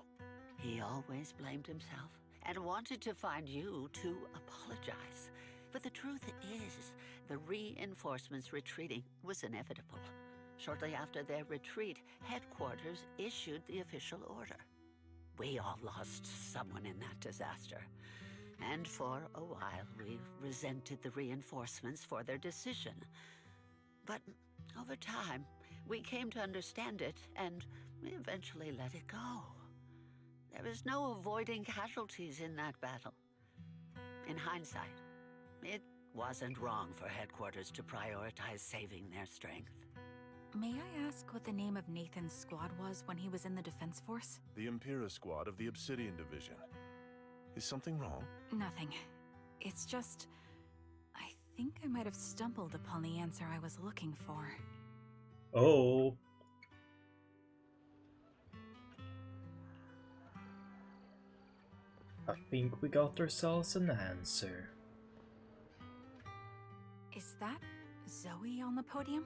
He always blamed himself and wanted to find you to apologize. But the truth is, the reinforcements retreating was inevitable. Shortly after their retreat, headquarters issued the official order. We all lost someone in that disaster. And for a while, we resented the reinforcements for their decision. But over time, we came to understand it, and we eventually let it go. There is no avoiding casualties in that battle. In hindsight, it wasn't wrong for headquarters to prioritize saving their strength. May I ask what the name of Nathan's squad was when he was in the Defense Force? The Impera squad of the Obsidian Division. Is something wrong? Nothing. It's just... I think I might have stumbled upon the answer I was looking for. Oh. I think we got ourselves an answer. Is that Zoe on the podium?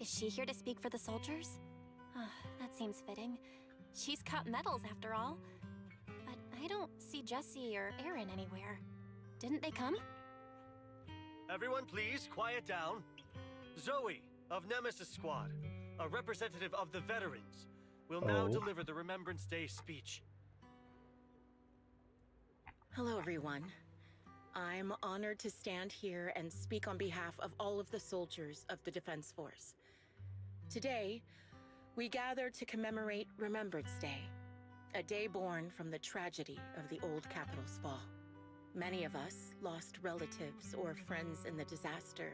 Is she here to speak for the soldiers? That seems fitting. She's cut medals after all. But I don't see Jesse or Aaron anywhere. Didn't they come? Everyone please, quiet down. Zoe, of Nemesis Squad, a representative of the veterans, will now deliver the Remembrance Day speech. Hello, everyone. I'm honored to stand here and speak on behalf of all of the soldiers of the Defense Force. Today, we gather to commemorate Remembrance Day, a day born from the tragedy of the old capital's fall. Many of us lost relatives or friends in the disaster,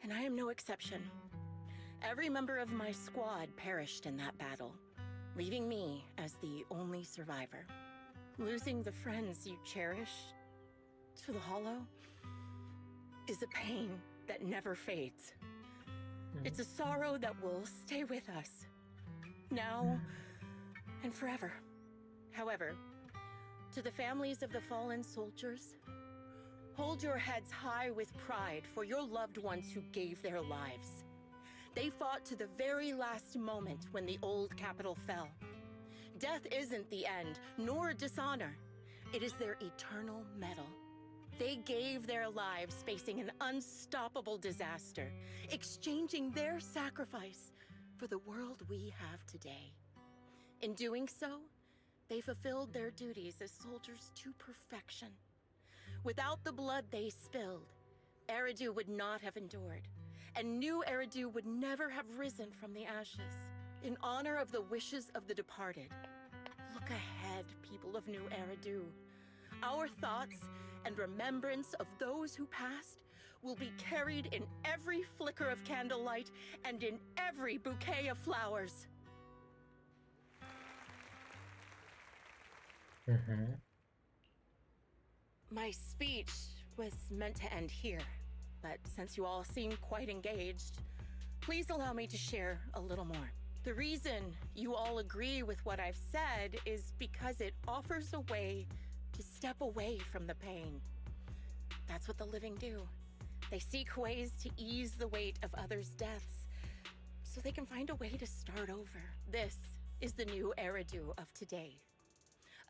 and I am no exception. Every member of my squad perished in that battle, leaving me as the only survivor. Losing the friends you cherish to the Hollow is a pain that never fades. It's a sorrow that will stay with us, now and forever. However, to the families of the fallen soldiers, Hold your heads high with pride for your loved ones who gave their lives. They fought to the very last moment when the old capital fell. Death isn't the end, nor dishonor. It is their eternal medal. They gave their lives facing an unstoppable disaster, exchanging their sacrifice for the world we have today. In doing so, they fulfilled their duties as soldiers to perfection. Without the blood they spilled, Eridu would not have endured, and new Eridu would never have risen from the ashes. In honor of the wishes of the departed, look ahead, people of New Eridu. Our thoughts and remembrance of those who passed will be carried in every flicker of candlelight and in every bouquet of flowers. My speech was meant to end here, but since you all seem quite engaged, please allow me to share a little more. The reason you all agree with what I've said is because it offers a way to step away from the pain. That's what the living do. They seek ways to ease the weight of others' deaths, so they can find a way to start over. This is the new Eridu of today.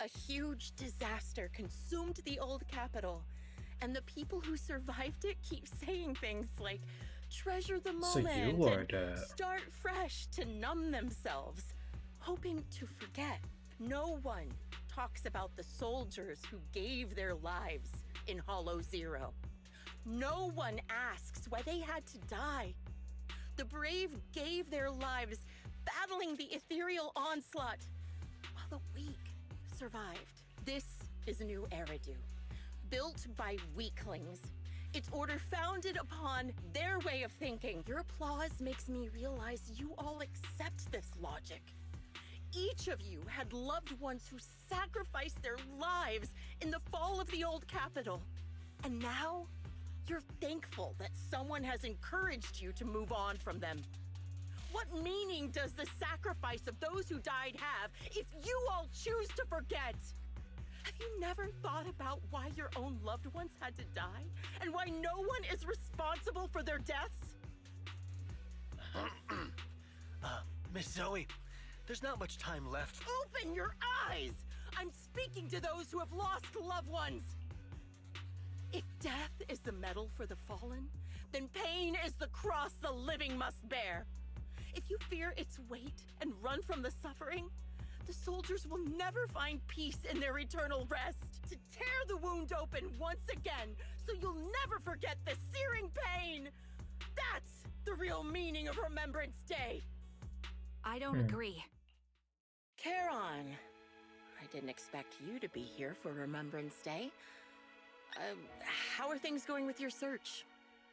A huge disaster consumed the old capital, and the people who survived it keep saying things like, treasure the moment and start fresh to numb themselves, hoping to forget. No one talks about the soldiers who gave their lives in Hollow Zero. No one asks why they had to die. The brave gave their lives battling the ethereal onslaught, while the weak survived. This is a new Eridu, built by weaklings. Its order founded upon their way of thinking. Your applause makes me realize you all accept this logic. Each of you had loved ones who sacrificed their lives in the fall of the old capital. And now, you're thankful that someone has encouraged you to move on from them. What meaning does the sacrifice of those who died have if you all choose to forget? Have you never thought about why your own loved ones had to die? And why no one is responsible for their deaths? Miss Zoe, there's not much time left. Open your eyes! I'm speaking to those who have lost loved ones! If death is the medal for the fallen, then pain is the cross the living must bear. If you fear its weight and run from the suffering, the soldiers will never find peace in their eternal rest. To tear the wound open once again, so you'll never forget the searing pain. That's the real meaning of Remembrance Day. I don't agree. Charon, I didn't expect you to be here for Remembrance Day. How are things going with your search?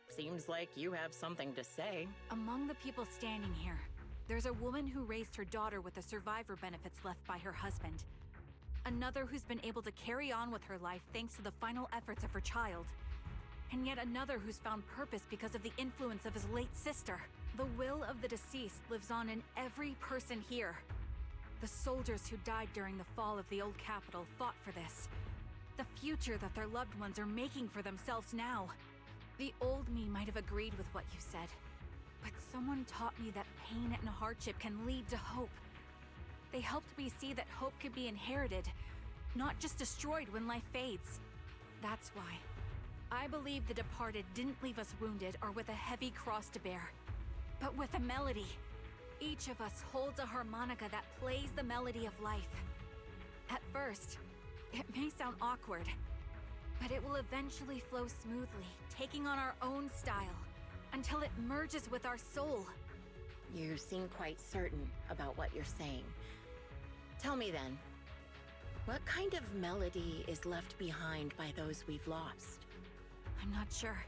Seems like you have something to say. Among the people standing here, there's a woman who raised her daughter with the survivor benefits left by her husband. Another who's been able to carry on with her life thanks to the final efforts of her child. And yet another who's found purpose because of the influence of his late sister. The will of the deceased lives on in every person here. The soldiers who died during the fall of the old capital fought for this. The future that their loved ones are making for themselves now. The old me might have agreed with what you said, but someone taught me that pain and hardship can lead to hope. They helped me see that hope could be inherited, not just destroyed when life fades. That's why I believe the departed didn't leave us wounded or with a heavy cross to bear, but with a melody. Each of us holds a harmonica that plays the melody of life. At first, it may sound awkward, but it will eventually flow smoothly, taking on our own style, until it merges with our soul. You seem quite certain about what you're saying. Tell me then, what kind of melody is left behind by those we've lost? I'm not sure.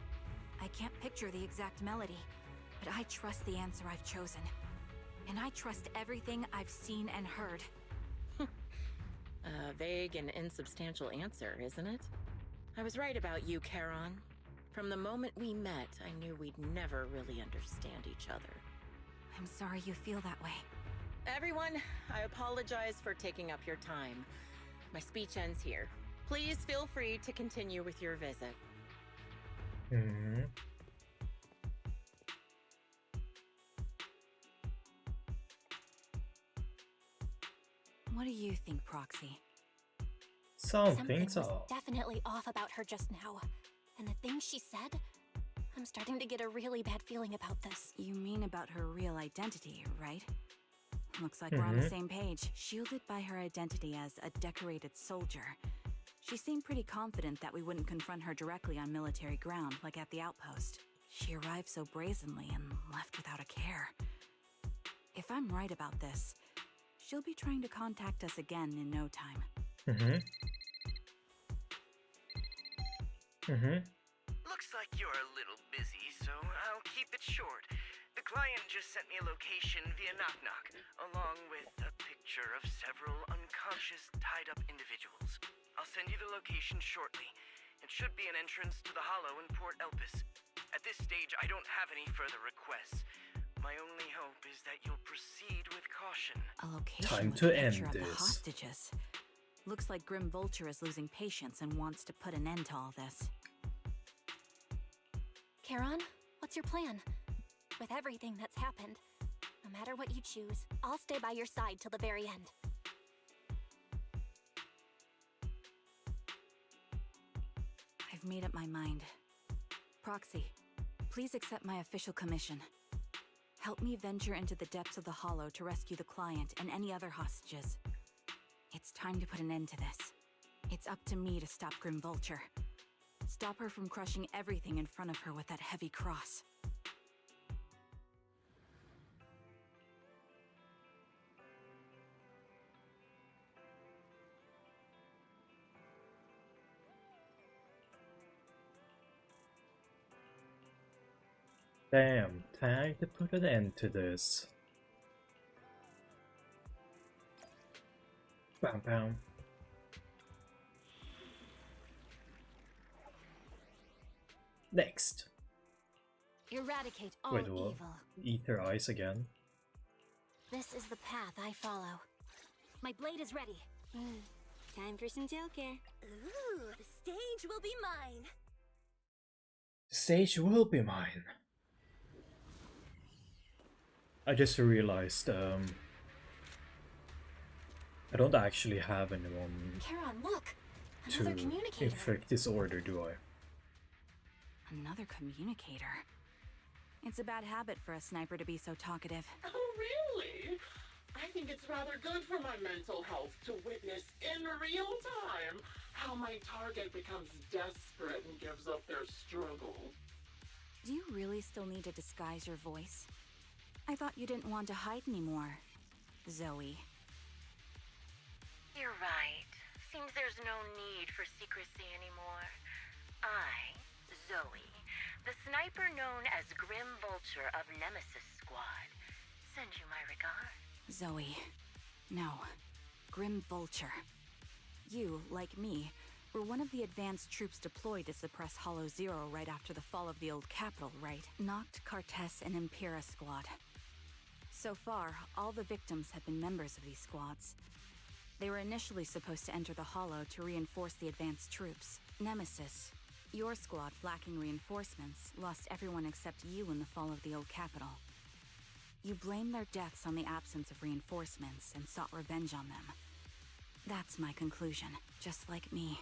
I can't picture the exact melody, but I trust the answer I've chosen. And I trust everything I've seen and heard. A vague and insubstantial answer, isn't it? I was right about you, Charon. From the moment we met, I knew we'd never really understand each other. I'm sorry you feel that way. Everyone, I apologize for taking up your time. My speech ends here. Please feel free to continue with your visit. Hmm. What do you think, Proxy? Something's was up. definitely off about her just now. And the things she said, I'm starting to get a really bad feeling about this. You mean about her real identity, right? Looks like we're on the same page. Shielded by her identity as a decorated soldier, she seemed pretty confident that we wouldn't confront her directly on military ground like at the outpost. She arrived so brazenly and left without a care. If I'm right about this, she'll be trying to contact us again in no time. Looks like you're a little busy, so I'll keep it short. The client just sent me a location via Knock Knock, along with a picture of several unconscious, tied-up individuals. I'll send you the location shortly. It should be an entrance to the Hollow in Port Elpis. At this stage, I don't have any further requests. My only hope is that you'll proceed with caution. A location Time with to a picture end of the this. hostages. Looks like Grim Vulture is losing patience and wants to put an end to all this. Charon, what's your plan? With everything that's happened, no matter what you choose, I'll stay by your side till the very end. I've made up my mind. Proxy, please accept my official commission. Help me venture into the depths of the Hollow to rescue the client and any other hostages. It's time to put an end to this. It's up to me to stop Grim Vulture. Stop her from crushing everything in front of her with that heavy cross. Damn, time to put an end to this. Bam bam. Next. Eradicate all Wait, what? evil. Eat her eyes again. This is the path I follow. My blade is ready. Time for some tail care. Ooh, the stage will be mine. The stage will be mine. I just realized, I don't actually have anyone Charon, look! to Another communicator. inflict disorder, do I? Another communicator. It's a bad habit for a sniper to be so talkative. Oh, really? I think it's rather good for my mental health to witness in real time how my target becomes desperate and gives up their struggle. Do you really still need to disguise your voice? I thought you didn't want to hide anymore, Zoe. You're right. Seems there's no need for secrecy anymore. I, Zoe, the sniper known as Grim Vulture of Nemesis Squad, send you my regards. Zoe. No. Grim Vulture. You, like me, were one of the advanced troops deployed to suppress Hollow Zero right after the fall of the old capital, right? Noct, Cartes, and Impera Squad. So far, all the victims have been members of these squads. They were initially supposed to enter the Hollow to reinforce the advanced troops. Nemesis, your squad, lacking reinforcements, lost everyone except you in the fall of the old capital. You blamed their deaths on the absence of reinforcements and sought revenge on them. That's my conclusion. Just like me.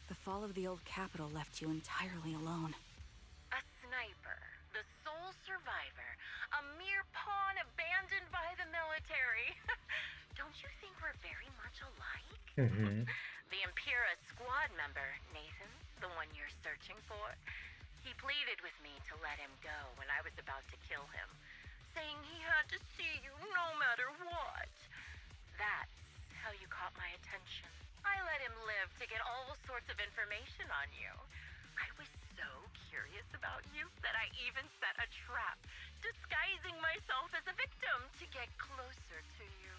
The fall of the old capital left you entirely alone. A sniper, the sole survivor, a mere pawn abandoned by the military. Don't you think we're very much alike? The Impera squad member, Nathan, the one you're searching for, he pleaded with me to let him go when I was about to kill him, saying he had to see you no matter what. That's how you caught my attention. I let him live to get all sorts of information on you. I was so curious about you that I even set a trap, disguising myself as a victim to get closer to you.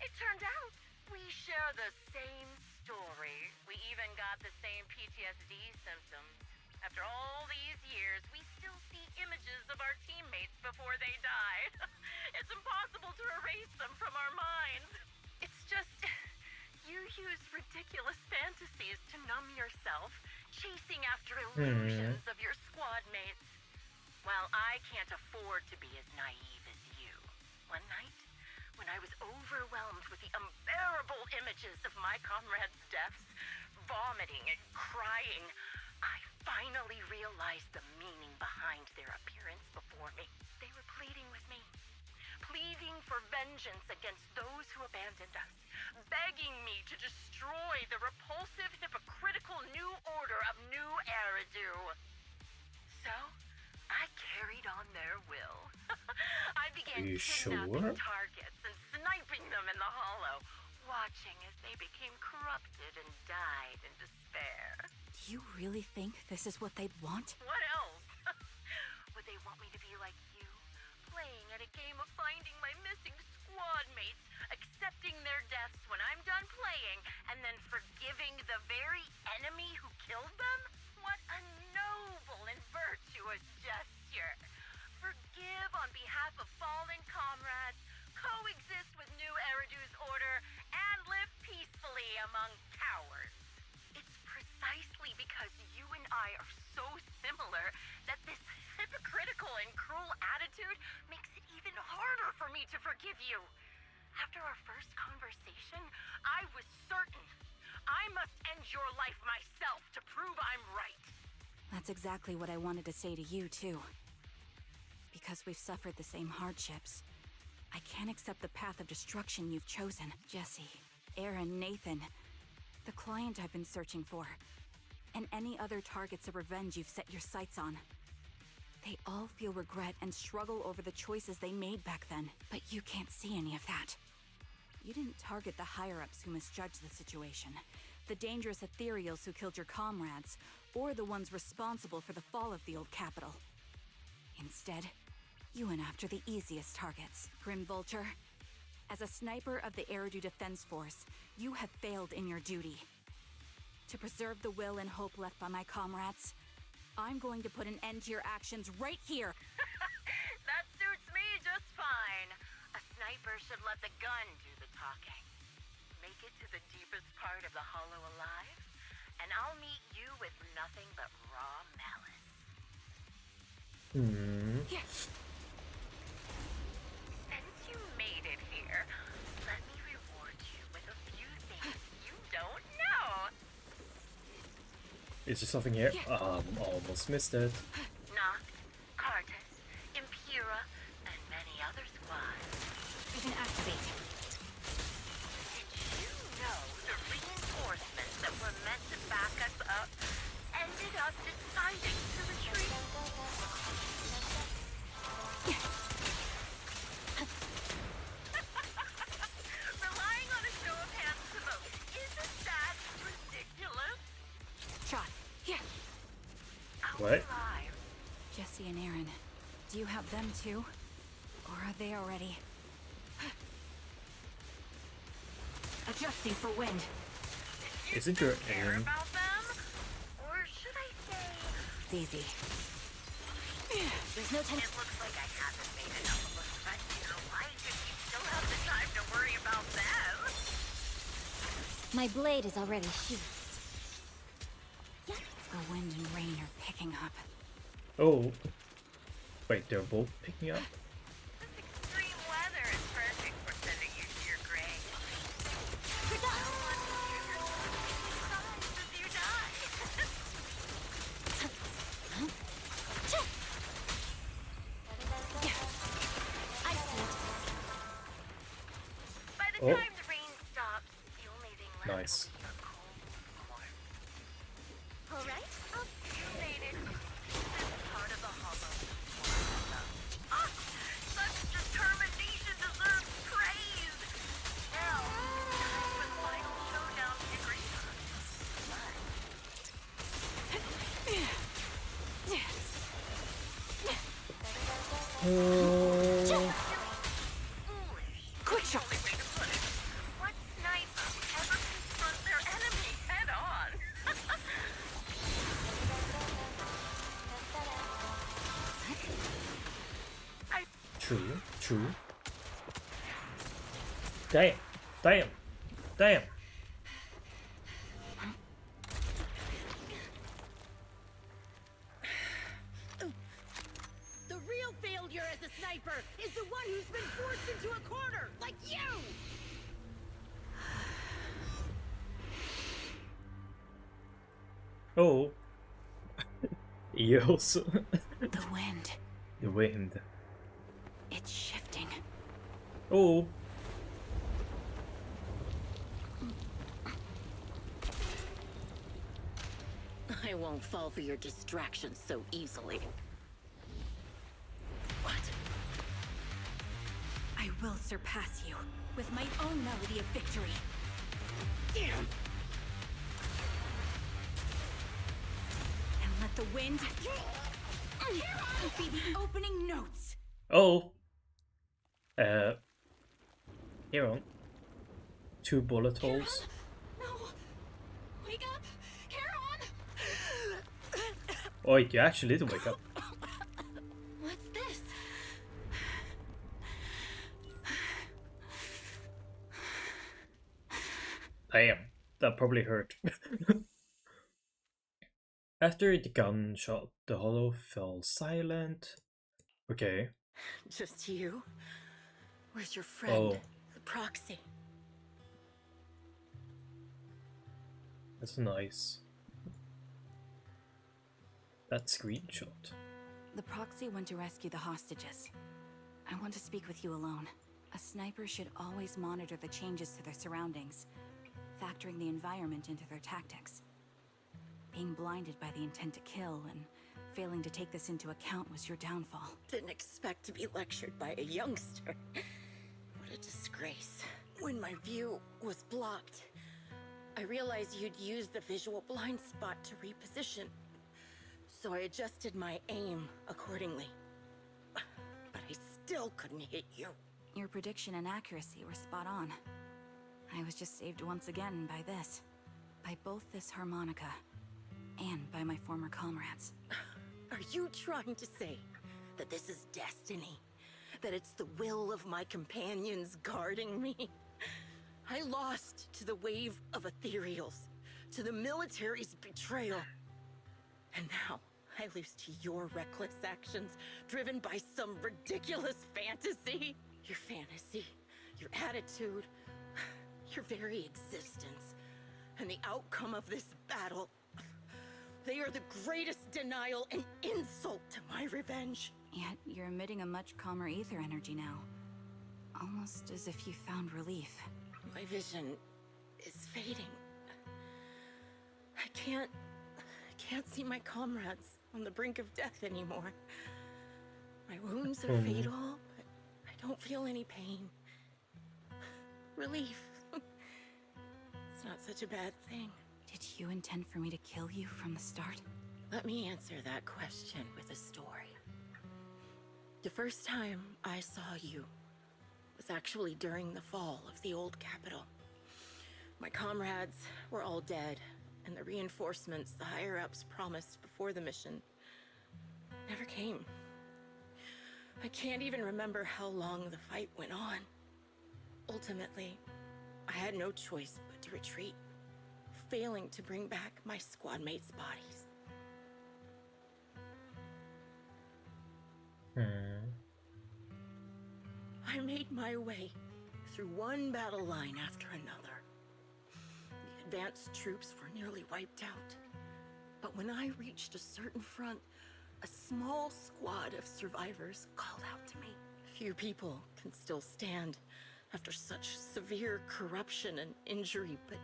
It turned out we share the same story. We even got the same PTSD symptoms. After all these years, we still see images of our teammates before they died. It's impossible to erase them from our minds. It's just, you use ridiculous fantasies to numb yourself, chasing after illusions of your squad mates. Well, I can't afford to be as naive as you. One night, when I was overwhelmed with the unbearable images of my comrades' deaths, vomiting and crying, I finally realized the meaning behind their appearance before me. They were pleading with me, pleading for vengeance against those who abandoned us, begging me to destroy the repulsive, hypocritical new order of New Eridu. So, I carried on their will. I began kidnapping targets and sniping them in the hollow, watching as they became corrupted and died in despair. Do you really think this is what they'd want? What else? Would they want me to be like you, playing at a game of finding my missing squad mates, accepting their deaths when I'm done playing, and then forgiving the very enemy who killed them? What a noble and virtuous gesture! Forgive on behalf of fallen comrades, coexist with New Eridu's order, and live peacefully among cowards. It's precisely because you and I are so similar that this hypocritical and cruel attitude makes it even harder for me to forgive you. After our first conversation, I was certain I must end your life myself to prove I'm right. That's exactly what I wanted to say to you, too. Because we've suffered the same hardships, I can't accept the path of destruction you've chosen. Jesse, Aaron, Nathan, the client I've been searching for, and any other targets of revenge you've set your sights on. They all feel regret and struggle over the choices they made back then, but you can't see any of that. You didn't target the higher-ups who misjudged the situation, the dangerous ethereals who killed your comrades, or the ones responsible for the fall of the old capital. Instead, you went after the easiest targets. Grim Vulture, as a sniper of the Eridu Defense Force, you have failed in your duty. To preserve the will and hope left by my comrades, I'm going to put an end to your actions right here. That suits me just fine. A sniper should let the gun do the talking. Make it to the deepest part of the hollow alive, and I'll meet you with nothing but raw malice. Yeah. Since you made it here, let me reward you with a few things you don't know. Is there something here? Almost missed it. Noct, Cartus, Impura, and many other squads. You can activate. Did you know the reinforcements that were meant to back us up ended up deciding to retreat? Relying on a show of hands to vote, isn't that ridiculous? Shot. Yeah. What? Jesse and Aaron, do you have them too? Or are they already? Adjusting for wind. Isn't your Aaron? About them? Or should I say... ZZ. There's no time. It looks like I haven't made enough of a threat in your life if you still have the time to worry about them. My blade is already sheathed. The wind and rain are picking up. Oh. Wait, they're both picking up? This extreme weather is perfect for sending you to your grave. As you die. I see it. By the time the rain stops, the only thing left Nice. will be your cold warmth. All right. You made it. This part of the hollow. Ah! Such determination deserves praise! Now, time for the final showdown to agree on. Quick shot! Only way to put it. What sniper would ever confront their enemy head on? True, true. Damn, damn, damn. Oh. You also. The wind. The wind. It's shifting. Oh. I won't fall for your distractions so easily. What? I will surpass you with my own melody of victory. Damn! And let the wind be the opening notes. Oh. Here on. 2 bullet holes. No! Wake up! Charon! Oh, you actually did wake up. What's this? Damn, that probably hurt. After the gunshot, the hollow fell silent. Okay. Just you? Where's your friend? Oh, The proxy. that's nice. That screenshot. The proxy went to rescue the hostages. I want to speak with you alone. A sniper should always monitor the changes to their surroundings, factoring the environment into their tactics. Being blinded by the intent to kill and failing to take this into account was your downfall. Didn't expect to be lectured by a youngster. What a disgrace. When my view was blocked, I realized you'd used the visual blind spot to reposition. So I adjusted my aim accordingly. But I still couldn't hit you. Your prediction and accuracy were spot on. I was just saved once again by this. By both this harmonica and by my former comrades. Are you trying to say that this is destiny? That it's the will of my companions guarding me? I lost to the wave of ethereals, to the military's betrayal. And now I lose to your reckless actions, driven by some ridiculous fantasy. Your fantasy, your attitude, your very existence, and the outcome of this battle. They are the greatest denial and insult to my revenge. Yet you're emitting a much calmer ether energy now. Almost as if you found relief. My vision is fading. I can't see my comrades on the brink of death anymore. My wounds are fatal, but I don't feel any pain. Relief. It's not such a bad thing. Did you intend for me to kill you from the start? Let me answer that question with a story. The first time I saw you was actually during the fall of the old capital. My comrades were all dead, and the reinforcements the higher-ups promised before the mission never came. I can't even remember how long the fight went on. Ultimately, I had no choice but to retreat, failing to bring back my squad mates' bodies. I made my way through one battle line after another. The advanced troops were nearly wiped out. But when I reached a certain front, a small squad of survivors called out to me. Few people can still stand after such severe corruption and injury, but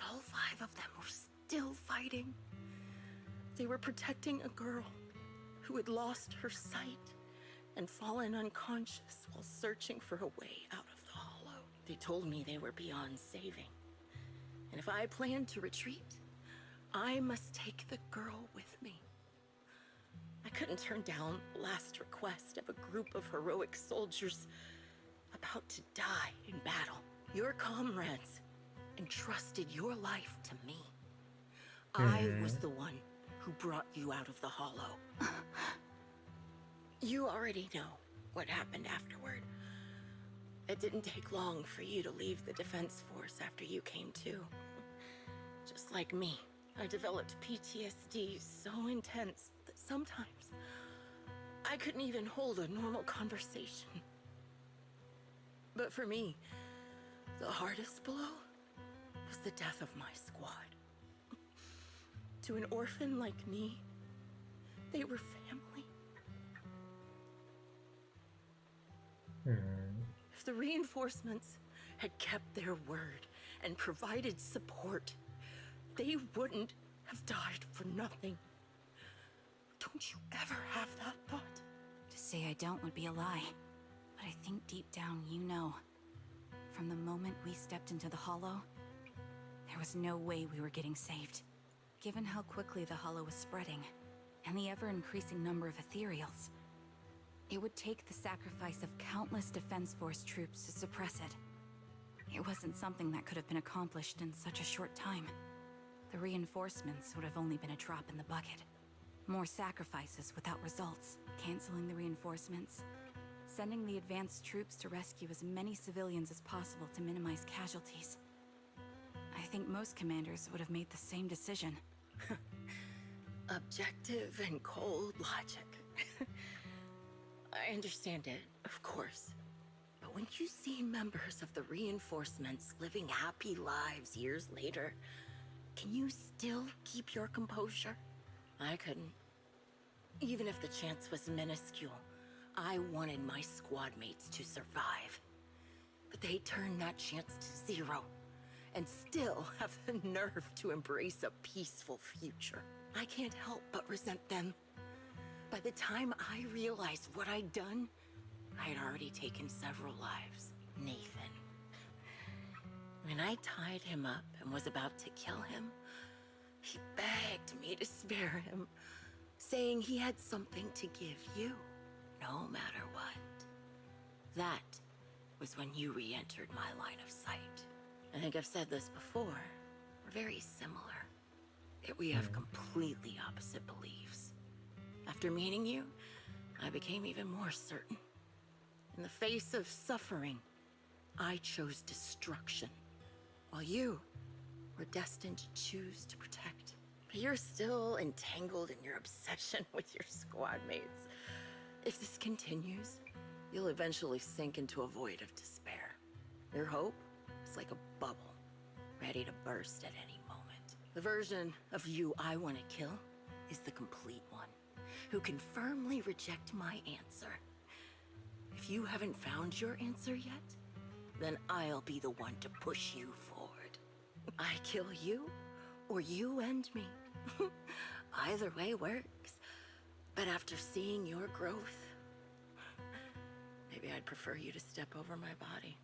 all 5 of them were still fighting. They were protecting a girl who had lost her sight and fallen unconscious while searching for a way out of the hollow. They told me they were beyond saving, and if I planned to retreat, I must take the girl with me. I couldn't turn down the last request of a group of heroic soldiers about to die in battle. Your comrades entrusted your life to me. I was the one who brought you out of the hollow. You already know what happened afterward. It didn't take long for you to leave the Defense Force after you came to. Just like me, I developed PTSD so intense that sometimes I couldn't even hold a normal conversation. But for me, the hardest blow was the death of my squad. To an orphan like me, they were family. If the reinforcements had kept their word and provided support, they wouldn't have died for nothing. Don't you ever have that thought? To say I don't would be a lie. But I think deep down you know. From the moment we stepped into the Hollow, there was no way we were getting saved. Given how quickly the Hollow was spreading, and the ever-increasing number of ethereals, it would take the sacrifice of countless Defense Force troops to suppress it. It wasn't something that could have been accomplished in such a short time. The reinforcements would have only been a drop in the bucket. More sacrifices without results. Canceling the reinforcements. Sending the advanced troops to rescue as many civilians as possible to minimize casualties. I think most commanders would have made the same decision. Objective and cold logic. I understand it, of course. But when you see members of the reinforcements living happy lives years later, can you still keep your composure? I couldn't. Even if the chance was minuscule, I wanted my squad mates to survive. But they turned that chance to zero, and still have the nerve to embrace a peaceful future. I can't help but resent them. By the time I realized what I'd done, I had already taken several lives. Nathan. When I tied him up and was about to kill him, he begged me to spare him, saying he had something to give you, no matter what. That was when you re-entered my line of sight. I think I've said this before. We're very similar. Yet we have completely opposite beliefs. After meeting you, I became even more certain. In the face of suffering, I chose destruction, while you were destined to choose to protect. But you're still entangled in your obsession with your squad mates. If this continues, you'll eventually sink into a void of despair. Your hope is like a bubble, ready to burst at any moment. The version of you I want to kill is the complete one, who can firmly reject my answer. If you haven't found your answer yet, then I'll be the one to push you forward. I kill you, or you end me. Either way works. But after seeing your growth, maybe I'd prefer you to step over my body.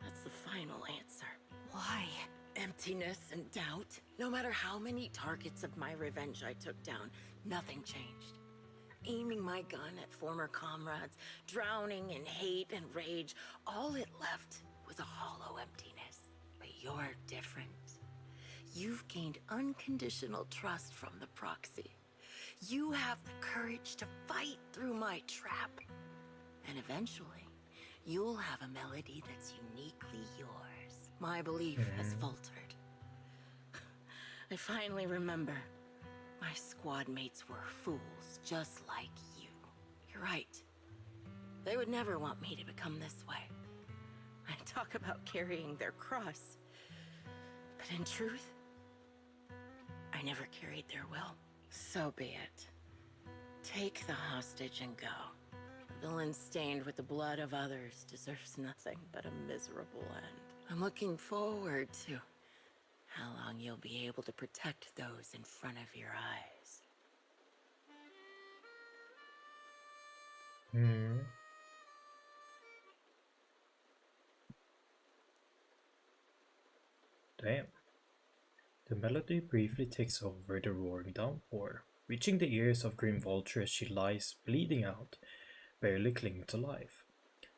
That's the final answer. Why? Emptiness and doubt. No matter how many targets of my revenge I took down, nothing changed. Aiming my gun at former comrades, drowning in hate and rage, all it left was a hollow emptiness. But you're different. You've gained unconditional trust from the proxy. You have the courage to fight through my trap. And eventually, you'll have a melody that's uniquely yours. My belief has faltered. I finally remember. My squad mates were fools, just like you. You're right. They would never want me to become this way. I talk about carrying their cross. But in truth, I never carried their will. So be it. Take the hostage and go. A villain stained with the blood of others deserves nothing but a miserable end. I'm looking forward to how long you'll be able to protect those in front of your eyes. Damn. The melody briefly takes over the roaring downpour, reaching the ears of Grim Vulture as she lies bleeding out, barely clinging to life.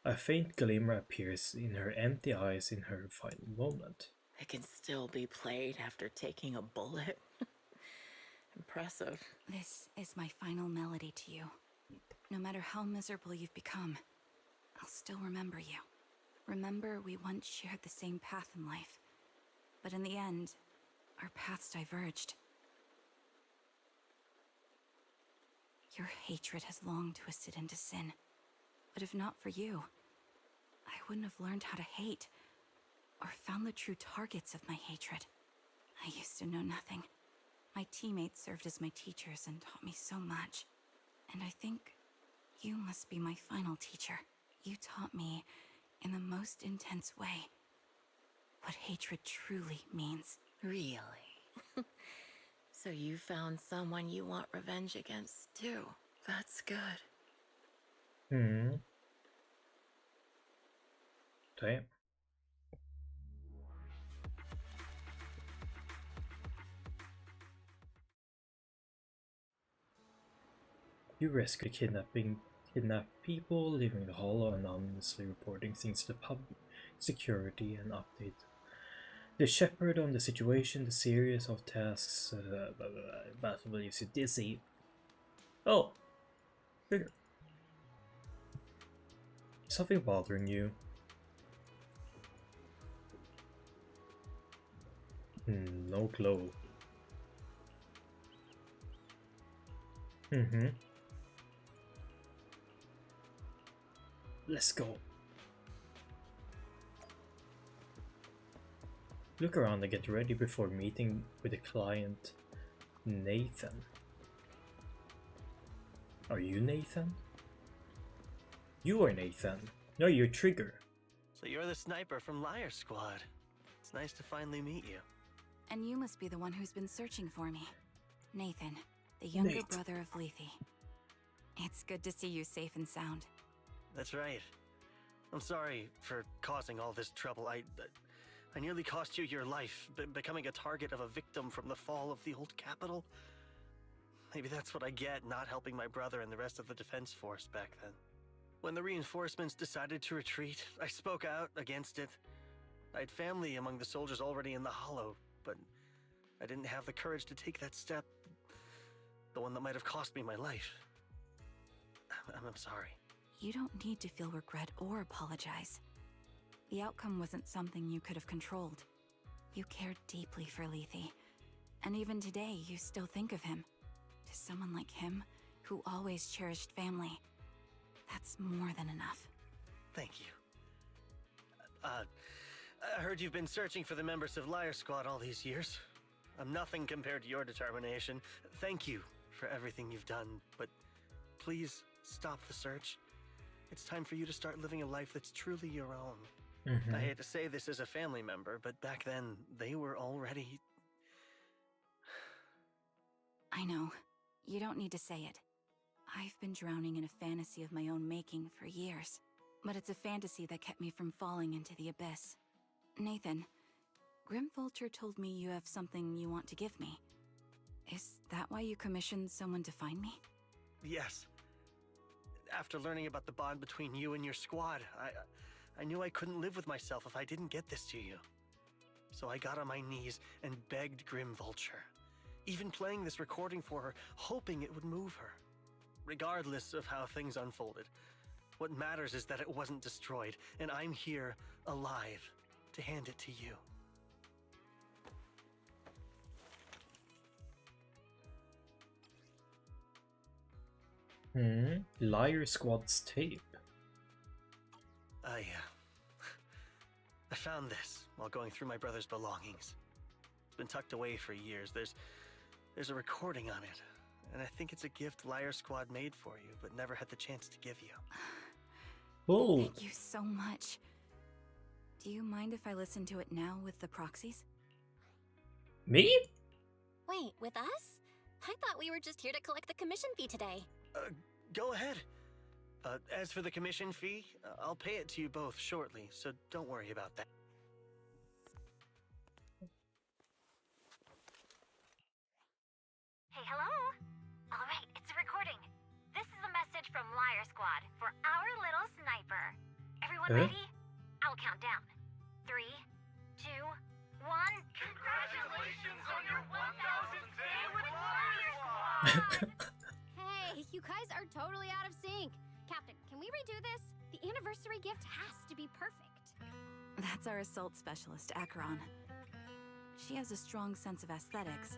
A faint glimmer appears in her empty eyes in her final moment. It can still be played after taking a bullet. Impressive. This is my final melody to you. No matter how miserable you've become, I'll still remember you. Remember we once shared the same path in life, but in the end, our paths diverged. Your hatred has long twisted into sin, but if not for you, I wouldn't have learned how to hate, or found the true targets of my hatred. I used to know nothing, My teammates served as my teachers and taught me so much. And I think you must be my final teacher. You taught me, in the most intense way, what hatred truly means. Really? So you found someone you want revenge against, too. That's good. Damn. You rescue kidnapped people, leaving the Hollow anonymously reporting things to the public, security, and update the shepherd on the situation, the series of tasks. Battle leaves you dizzy. Oh, bigger. Something bothering you? No glow. Let's go. Look around and get ready before meeting with the client, Nathan. Are you Nathan? You are Nathan. No, you're Trigger. So you're the sniper from Liar Squad. It's nice to finally meet you. And you must be the one who's been searching for me. Nathan, the younger brother of Lethe. It's good to see you safe and sound. That's right. I'm sorry for causing all this trouble. I nearly cost you your life, becoming a target of a victim from the fall of the old capital. Maybe that's what I get, not helping my brother and the rest of the defense force back then. When the reinforcements decided to retreat, I spoke out against it. I had family among the soldiers already in the Hollow, but I didn't have the courage to take that step. The one that might have cost me my life. I'm sorry. You don't need to feel regret or apologize. The outcome wasn't something you could have controlled. You cared deeply for Lethe, and even today you still think of him. To someone like him, who always cherished family, that's more than enough. Thank you. I heard you've been searching for the members of Liar Squad all these years. I'm nothing compared to your determination. Thank you for everything you've done, but please stop the search. It's time for you to start living a life that's truly your own. I hate to say this as a family member, but back then, they were already... I know. You don't need to say it. I've been drowning in a fantasy of my own making for years. But it's a fantasy that kept me from falling into the abyss. Nathan, Grim Vulture told me you have something you want to give me. Is that why you commissioned someone to find me? Yes. After learning about the bond between you and your squad, I knew I couldn't live with myself if I didn't get this to you. So I got on my knees and begged Grim Vulture, even playing this recording for her, hoping it would move her. Regardless of how things unfolded, what matters is that it wasn't destroyed, and I'm here, alive, to hand it to you. Liar Squad's tape. I found this while going through my brother's belongings. It's been tucked away for years. There's a recording on it, and I think it's a gift Liar Squad made for you, but never had the chance to give you. Oh. Thank you so much. Do you mind if I listen to it now with the proxies? Me? Wait, with us? I thought we were just here to collect the commission fee today. Go ahead. As for the commission fee, I'll pay it to you both shortly, so don't worry about that. Hey, hello? Alright, it's a recording. This is a message from Liar Squad for our little sniper. Everyone ready? I'll count down. 3, 2, 1. Congratulations on your 1000th day with Liar Squad! Hey, you guys are totally out of sync. Captain, can we redo this? The anniversary gift has to be perfect. That's our assault specialist, Acheron. She has a strong sense of aesthetics,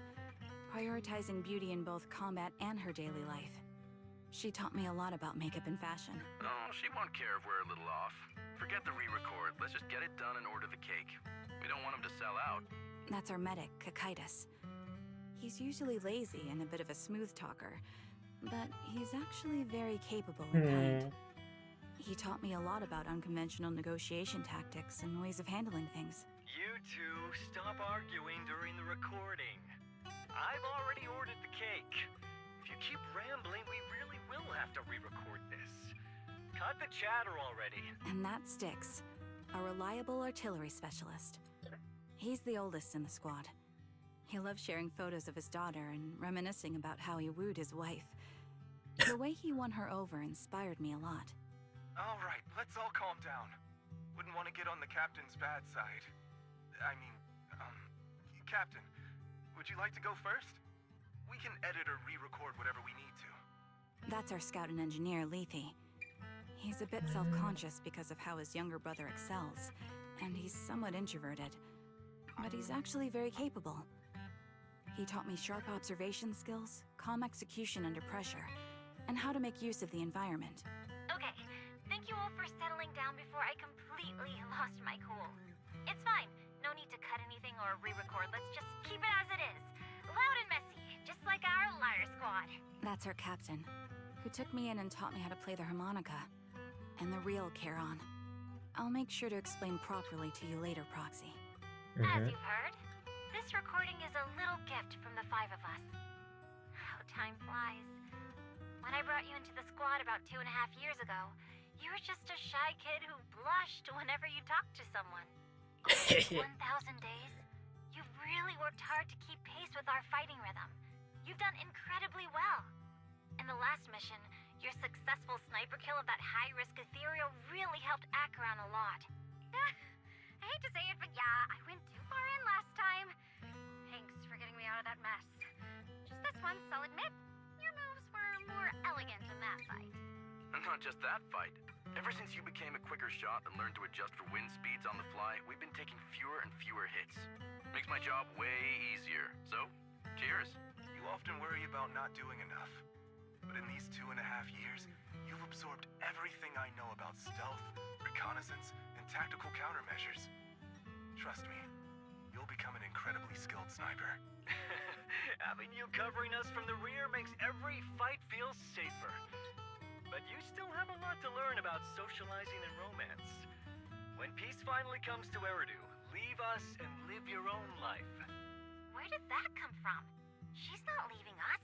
prioritizing beauty in both combat and her daily life. She taught me a lot about makeup and fashion. Oh, she won't care if we're a little off. Forget the re-record. Let's just get it done and order the cake. We don't want him to sell out. That's our medic, Kakaitis. He's usually lazy and a bit of a smooth talker, but he's actually very capable and kind. He taught me a lot about unconventional negotiation tactics and ways of handling things. You two, stop arguing during the recording. I've already ordered the cake. If you keep rambling, we really will have to re-record this. Cut the chatter already. And that sticks. A reliable artillery specialist. He's the oldest in the squad. He loves sharing photos of his daughter and reminiscing about how he wooed his wife. The way he won her over inspired me a lot. All right, let's all calm down. Wouldn't want to get on the captain's bad side. Captain, would you like to go first? We can edit or re-record whatever we need to. That's our scout and engineer, Lethe. He's a bit self-conscious because of how his younger brother excels, and he's somewhat introverted. But he's actually very capable. He taught me sharp observation skills, calm execution under pressure, and how to make use of the environment. Okay, thank you all for settling down before I completely lost my cool. It's fine. No need to cut anything or re-record. Let's just keep it as it is. Loud and messy, just like our liar squad. That's our captain, who took me in and taught me how to play the harmonica. And the real Charon. I'll make sure to explain properly to you later, Proxy. As you've heard, this recording is a little gift from the 5 of us. How time flies. When I brought you into the squad about 2.5 years ago, you were just a shy kid who blushed whenever you talked to someone. Over 1,000 days, you've really worked hard to keep pace with our fighting rhythm. You've done incredibly well. In the last mission, your successful sniper kill of that high-risk ethereal really helped Acheron a lot. I hate to say it, but yeah, I went too far in last time. Thanks for getting me out of that mess. Just this once, I'll admit, your moves were more elegant in that fight. Not just that fight. Ever since you became a quicker shot and learned to adjust for wind speeds on the fly, we've been taking fewer and fewer hits. Makes my job way easier. So, cheers. You often worry about not doing enough. But in these 2.5 years, you've absorbed everything I know about stealth, reconnaissance, and tactical countermeasures. Trust me, you'll become an incredibly skilled sniper. Having you covering us from the rear makes every fight feel safer. But you still have a lot to learn about socializing and romance. When peace finally comes to Eridu, leave us and live your own life. Where did that come from? She's not leaving us.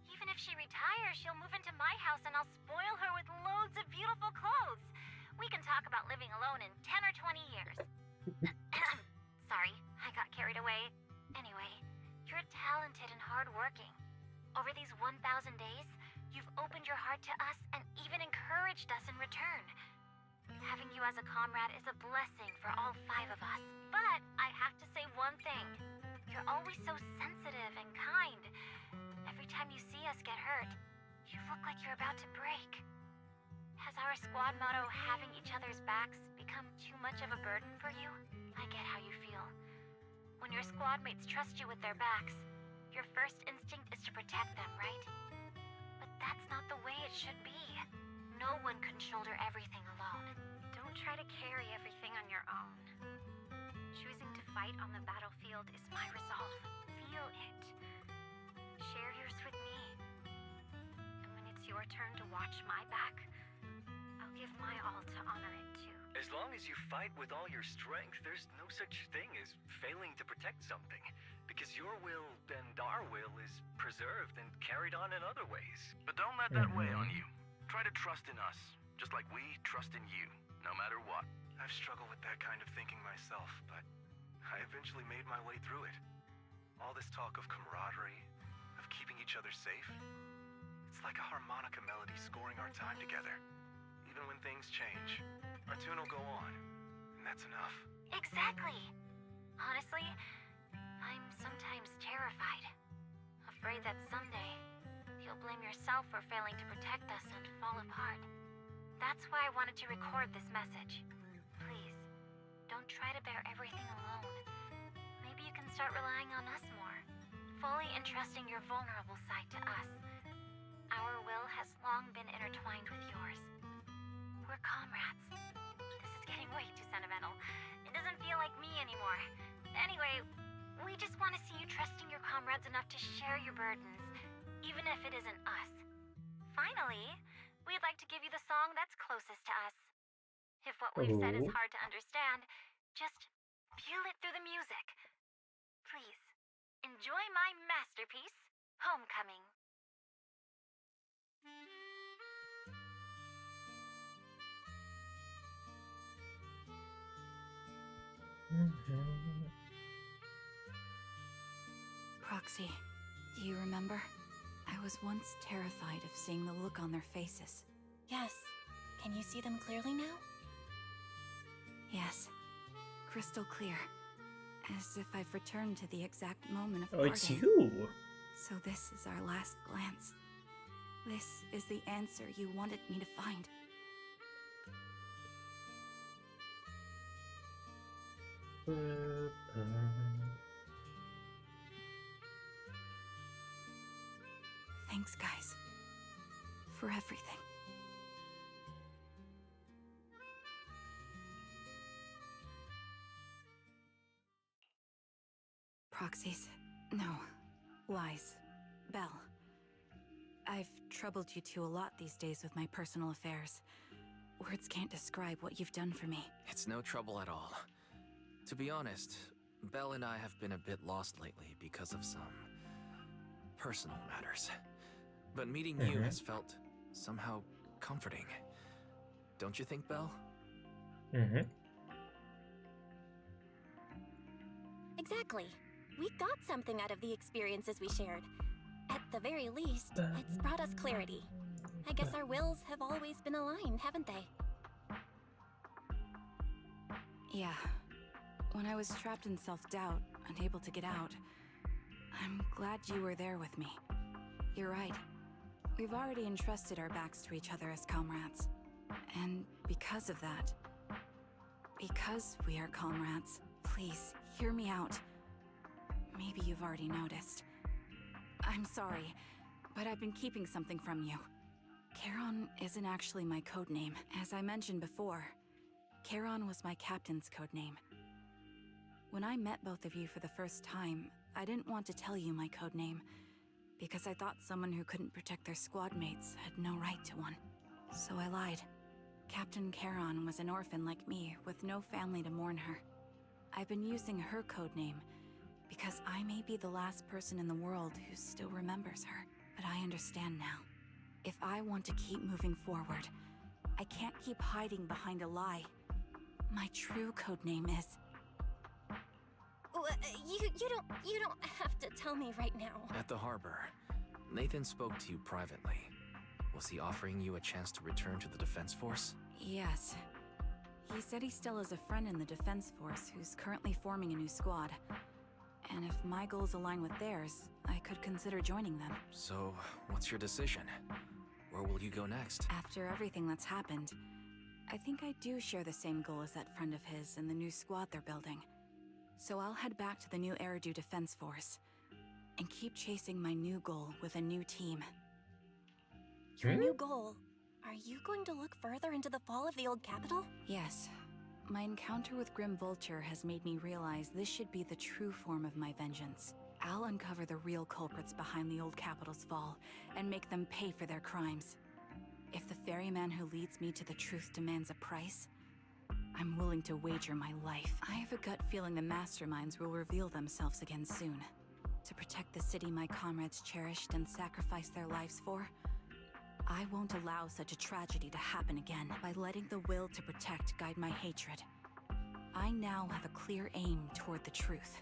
Even if she retires, she'll move into my house and I'll spoil her with loads of beautiful clothes. We can talk about living alone in 10 or 20 years. Sorry, I got carried away. Anyway, you're talented and hardworking. Over these 1,000 days, you've opened your heart to us and even encouraged us in return. Having you as a comrade is a blessing for all 5 of us. But I have to say one thing. You're always so sensitive and kind. Every time you see us get hurt, you look like you're about to break. Has our squad motto, having each other's backs, become too much of a burden for you? I get how you feel. When your squad mates trust you with their backs, your first instinct is to protect them, right? But that's not the way it should be. No one can shoulder everything alone. Don't try to carry everything on your own. Choosing to fight on the battlefield is my resolve. Feel it. Share yours with me. And when it's your turn to watch my back, I'll give my all to honor it too. As long as you fight with all your strength, there's no such thing as failing to protect something. Because your will and our will is preserved and carried on in other ways. But don't let that weigh on you. Try to trust in us, just like we trust in you, no matter what. I've struggled with that kind of thinking myself, but I eventually made my way through it. All this talk of camaraderie, of keeping each other safe, it's like a harmonica melody scoring our time together. Even when things change, our tune will go on, and that's enough. Exactly. Honestly, I'm sometimes terrified. Afraid that someday, you'll blame yourself for failing to protect us and fall apart. That's why I wanted to record this message. Please, don't try to bear everything alone. Maybe you can start relying on us more, fully entrusting your vulnerable side to us. Our will has long been intertwined with yours. We're comrades. This is getting way too sentimental. It doesn't feel like me anymore. Anyway, we just want to see you trusting your comrades enough enough to share your burdens, even if it isn't us. Finally, we'd like to give you the song that's closest to us. If what we've said is hard to understand, just feel it through the music. Please, enjoy my masterpiece, Homecoming. Proxy, do you remember? I was once terrified of seeing the look on their faces. Yes. Can you see them clearly now? Yes. Crystal clear. As if I've returned to the exact moment of parting. Oh, it's you! So this is our last glance. This is the answer you wanted me to find. Thanks, guys. For everything. Proxies. No. Lies. Belle. I've troubled you two a lot these days with my personal affairs. Words can't describe what you've done for me. It's no trouble at all. To be honest, Belle and I have been a bit lost lately because of some personal matters. But meeting you has felt somehow comforting. Don't you think, Belle? Exactly. We got something out of the experiences we shared. At the very least, it's brought us clarity. I guess our wills have always been aligned, haven't they? Yeah. When I was trapped in self-doubt, unable to get out, I'm glad you were there with me. You're right. We've already entrusted our backs to each other as comrades. And because of that, because we are comrades, please, hear me out. Maybe you've already noticed. I'm sorry, but I've been keeping something from you. Charon isn't actually my codename. As I mentioned before, Charon was my captain's codename. When I met both of you for the first time, I didn't want to tell you my codename, because I thought someone who couldn't protect their squad mates had no right to one. So I lied. Captain Charon was an orphan like me, with no family to mourn her. I've been using her codename because I may be the last person in the world who still remembers her. But I understand now. If I want to keep moving forward, I can't keep hiding behind a lie. My true codename is... You don't have to tell me right now. At the harbor, Nathan spoke to you privately. Was he offering you a chance to return to the Defense Force? Yes. He said he still has a friend in the Defense Force who's currently forming a new squad. And if my goals align with theirs, I could consider joining them. So, what's your decision? Where will you go next? After everything that's happened, I think I do share the same goal as that friend of his and the new squad they're building. So I'll head back to the new Eridu Defense Force and keep chasing my new goal with a new team. Your new goal? Are you going to look further into the fall of the old capital? Yes. My encounter with Grim Vulture has made me realize this should be the true form of my vengeance. I'll uncover the real culprits behind the old capital's fall and make them pay for their crimes. If the ferryman who leads me to the truth demands a price, I'm willing to wager my life. I have a gut feeling the masterminds will reveal themselves again soon. To protect the city my comrades cherished and sacrificed their lives for, I won't allow such a tragedy to happen again by letting the will to protect guide my hatred. I now have a clear aim toward the truth.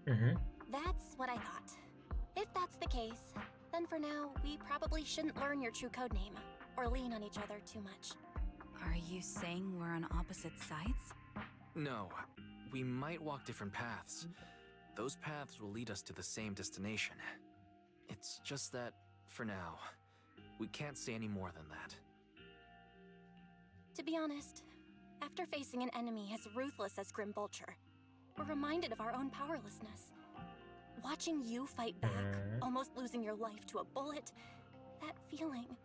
That's what I thought. If that's the case, then for now, we probably shouldn't learn your true codename, or lean on each other too much. Are you saying we're on opposite sides? No, we might walk different paths. Those paths will lead us to the same destination. It's just that, for now, we can't say any more than that. To be honest, after facing an enemy as ruthless as Grim Vulture, we're reminded of our own powerlessness. Watching you fight back, almost losing your life to a bullet, that feeling...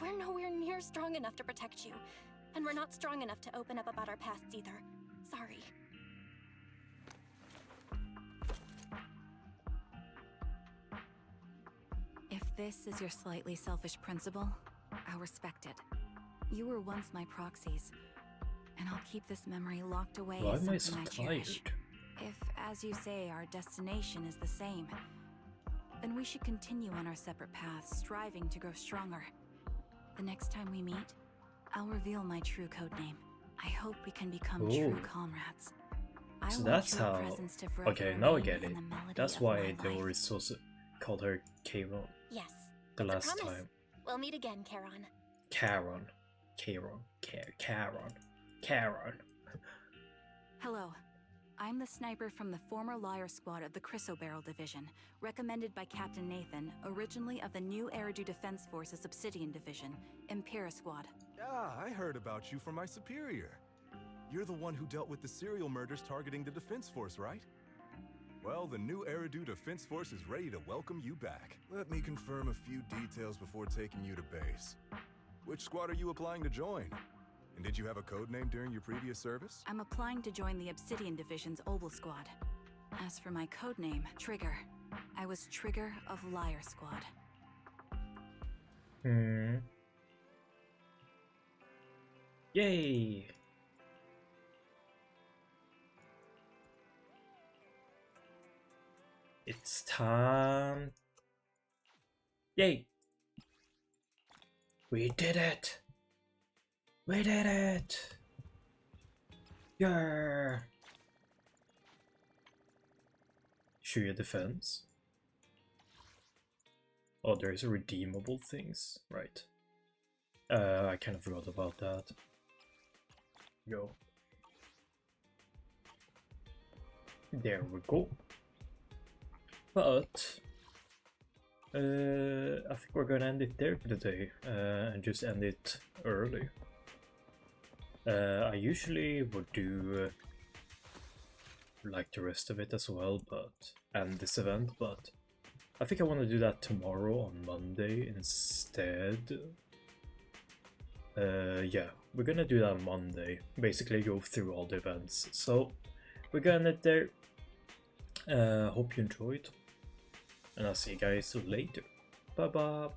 We're nowhere near strong enough to protect you, and we're not strong enough to open up about our pasts either. Sorry. this is your slightly selfish principle, I'll respect it. You were once my proxies, and I'll keep this memory locked away Why as am I something so I cherish. tired? If, as you say, our destination is the same, then we should continue on our separate paths, striving to grow stronger. The next time we meet, I'll reveal my true codename. I hope we can become true Ooh. comrades. I So want that's your how. presence to forever Okay, now I remain get in it. the melody That's of why my they life. always also called her Kayron Yes. the it's a last promise. time. We'll meet again, Charon. Karen. Karen. Hello. I'm the sniper from the former Liar Squad of the Chrysoberyl Division, recommended by Captain Nathan, originally of the new Eridu Defense Force's Obsidian Division, Impera Squad. Ah, I heard about you from my superior. You're the one who dealt with the serial murders targeting the Defense Force, right? Well, the new Eridu Defense Force is ready to welcome you back. Let me confirm a few details before taking you to base. Which squad are you applying to join? And did you have a code name during your previous service? I'm applying to join the Obsidian Division's Obel Squad. As for my codename, Trigger, I was Trigger of Liar Squad. Yay! It's time. Yay! We did it! We did it! Yeah! Show your defense. Oh, there's redeemable things, right? I kind of forgot about that. Go. There we go. But I think we're gonna end it there for today, and just end it early. I usually would do like the rest of it as well, but end this event, but I think I want to do that tomorrow on Monday instead. Yeah, we're gonna do that on Monday, basically go through all the events. So we're gonna end it there. Hope you enjoyed, and I'll see you guys later. Bye bye.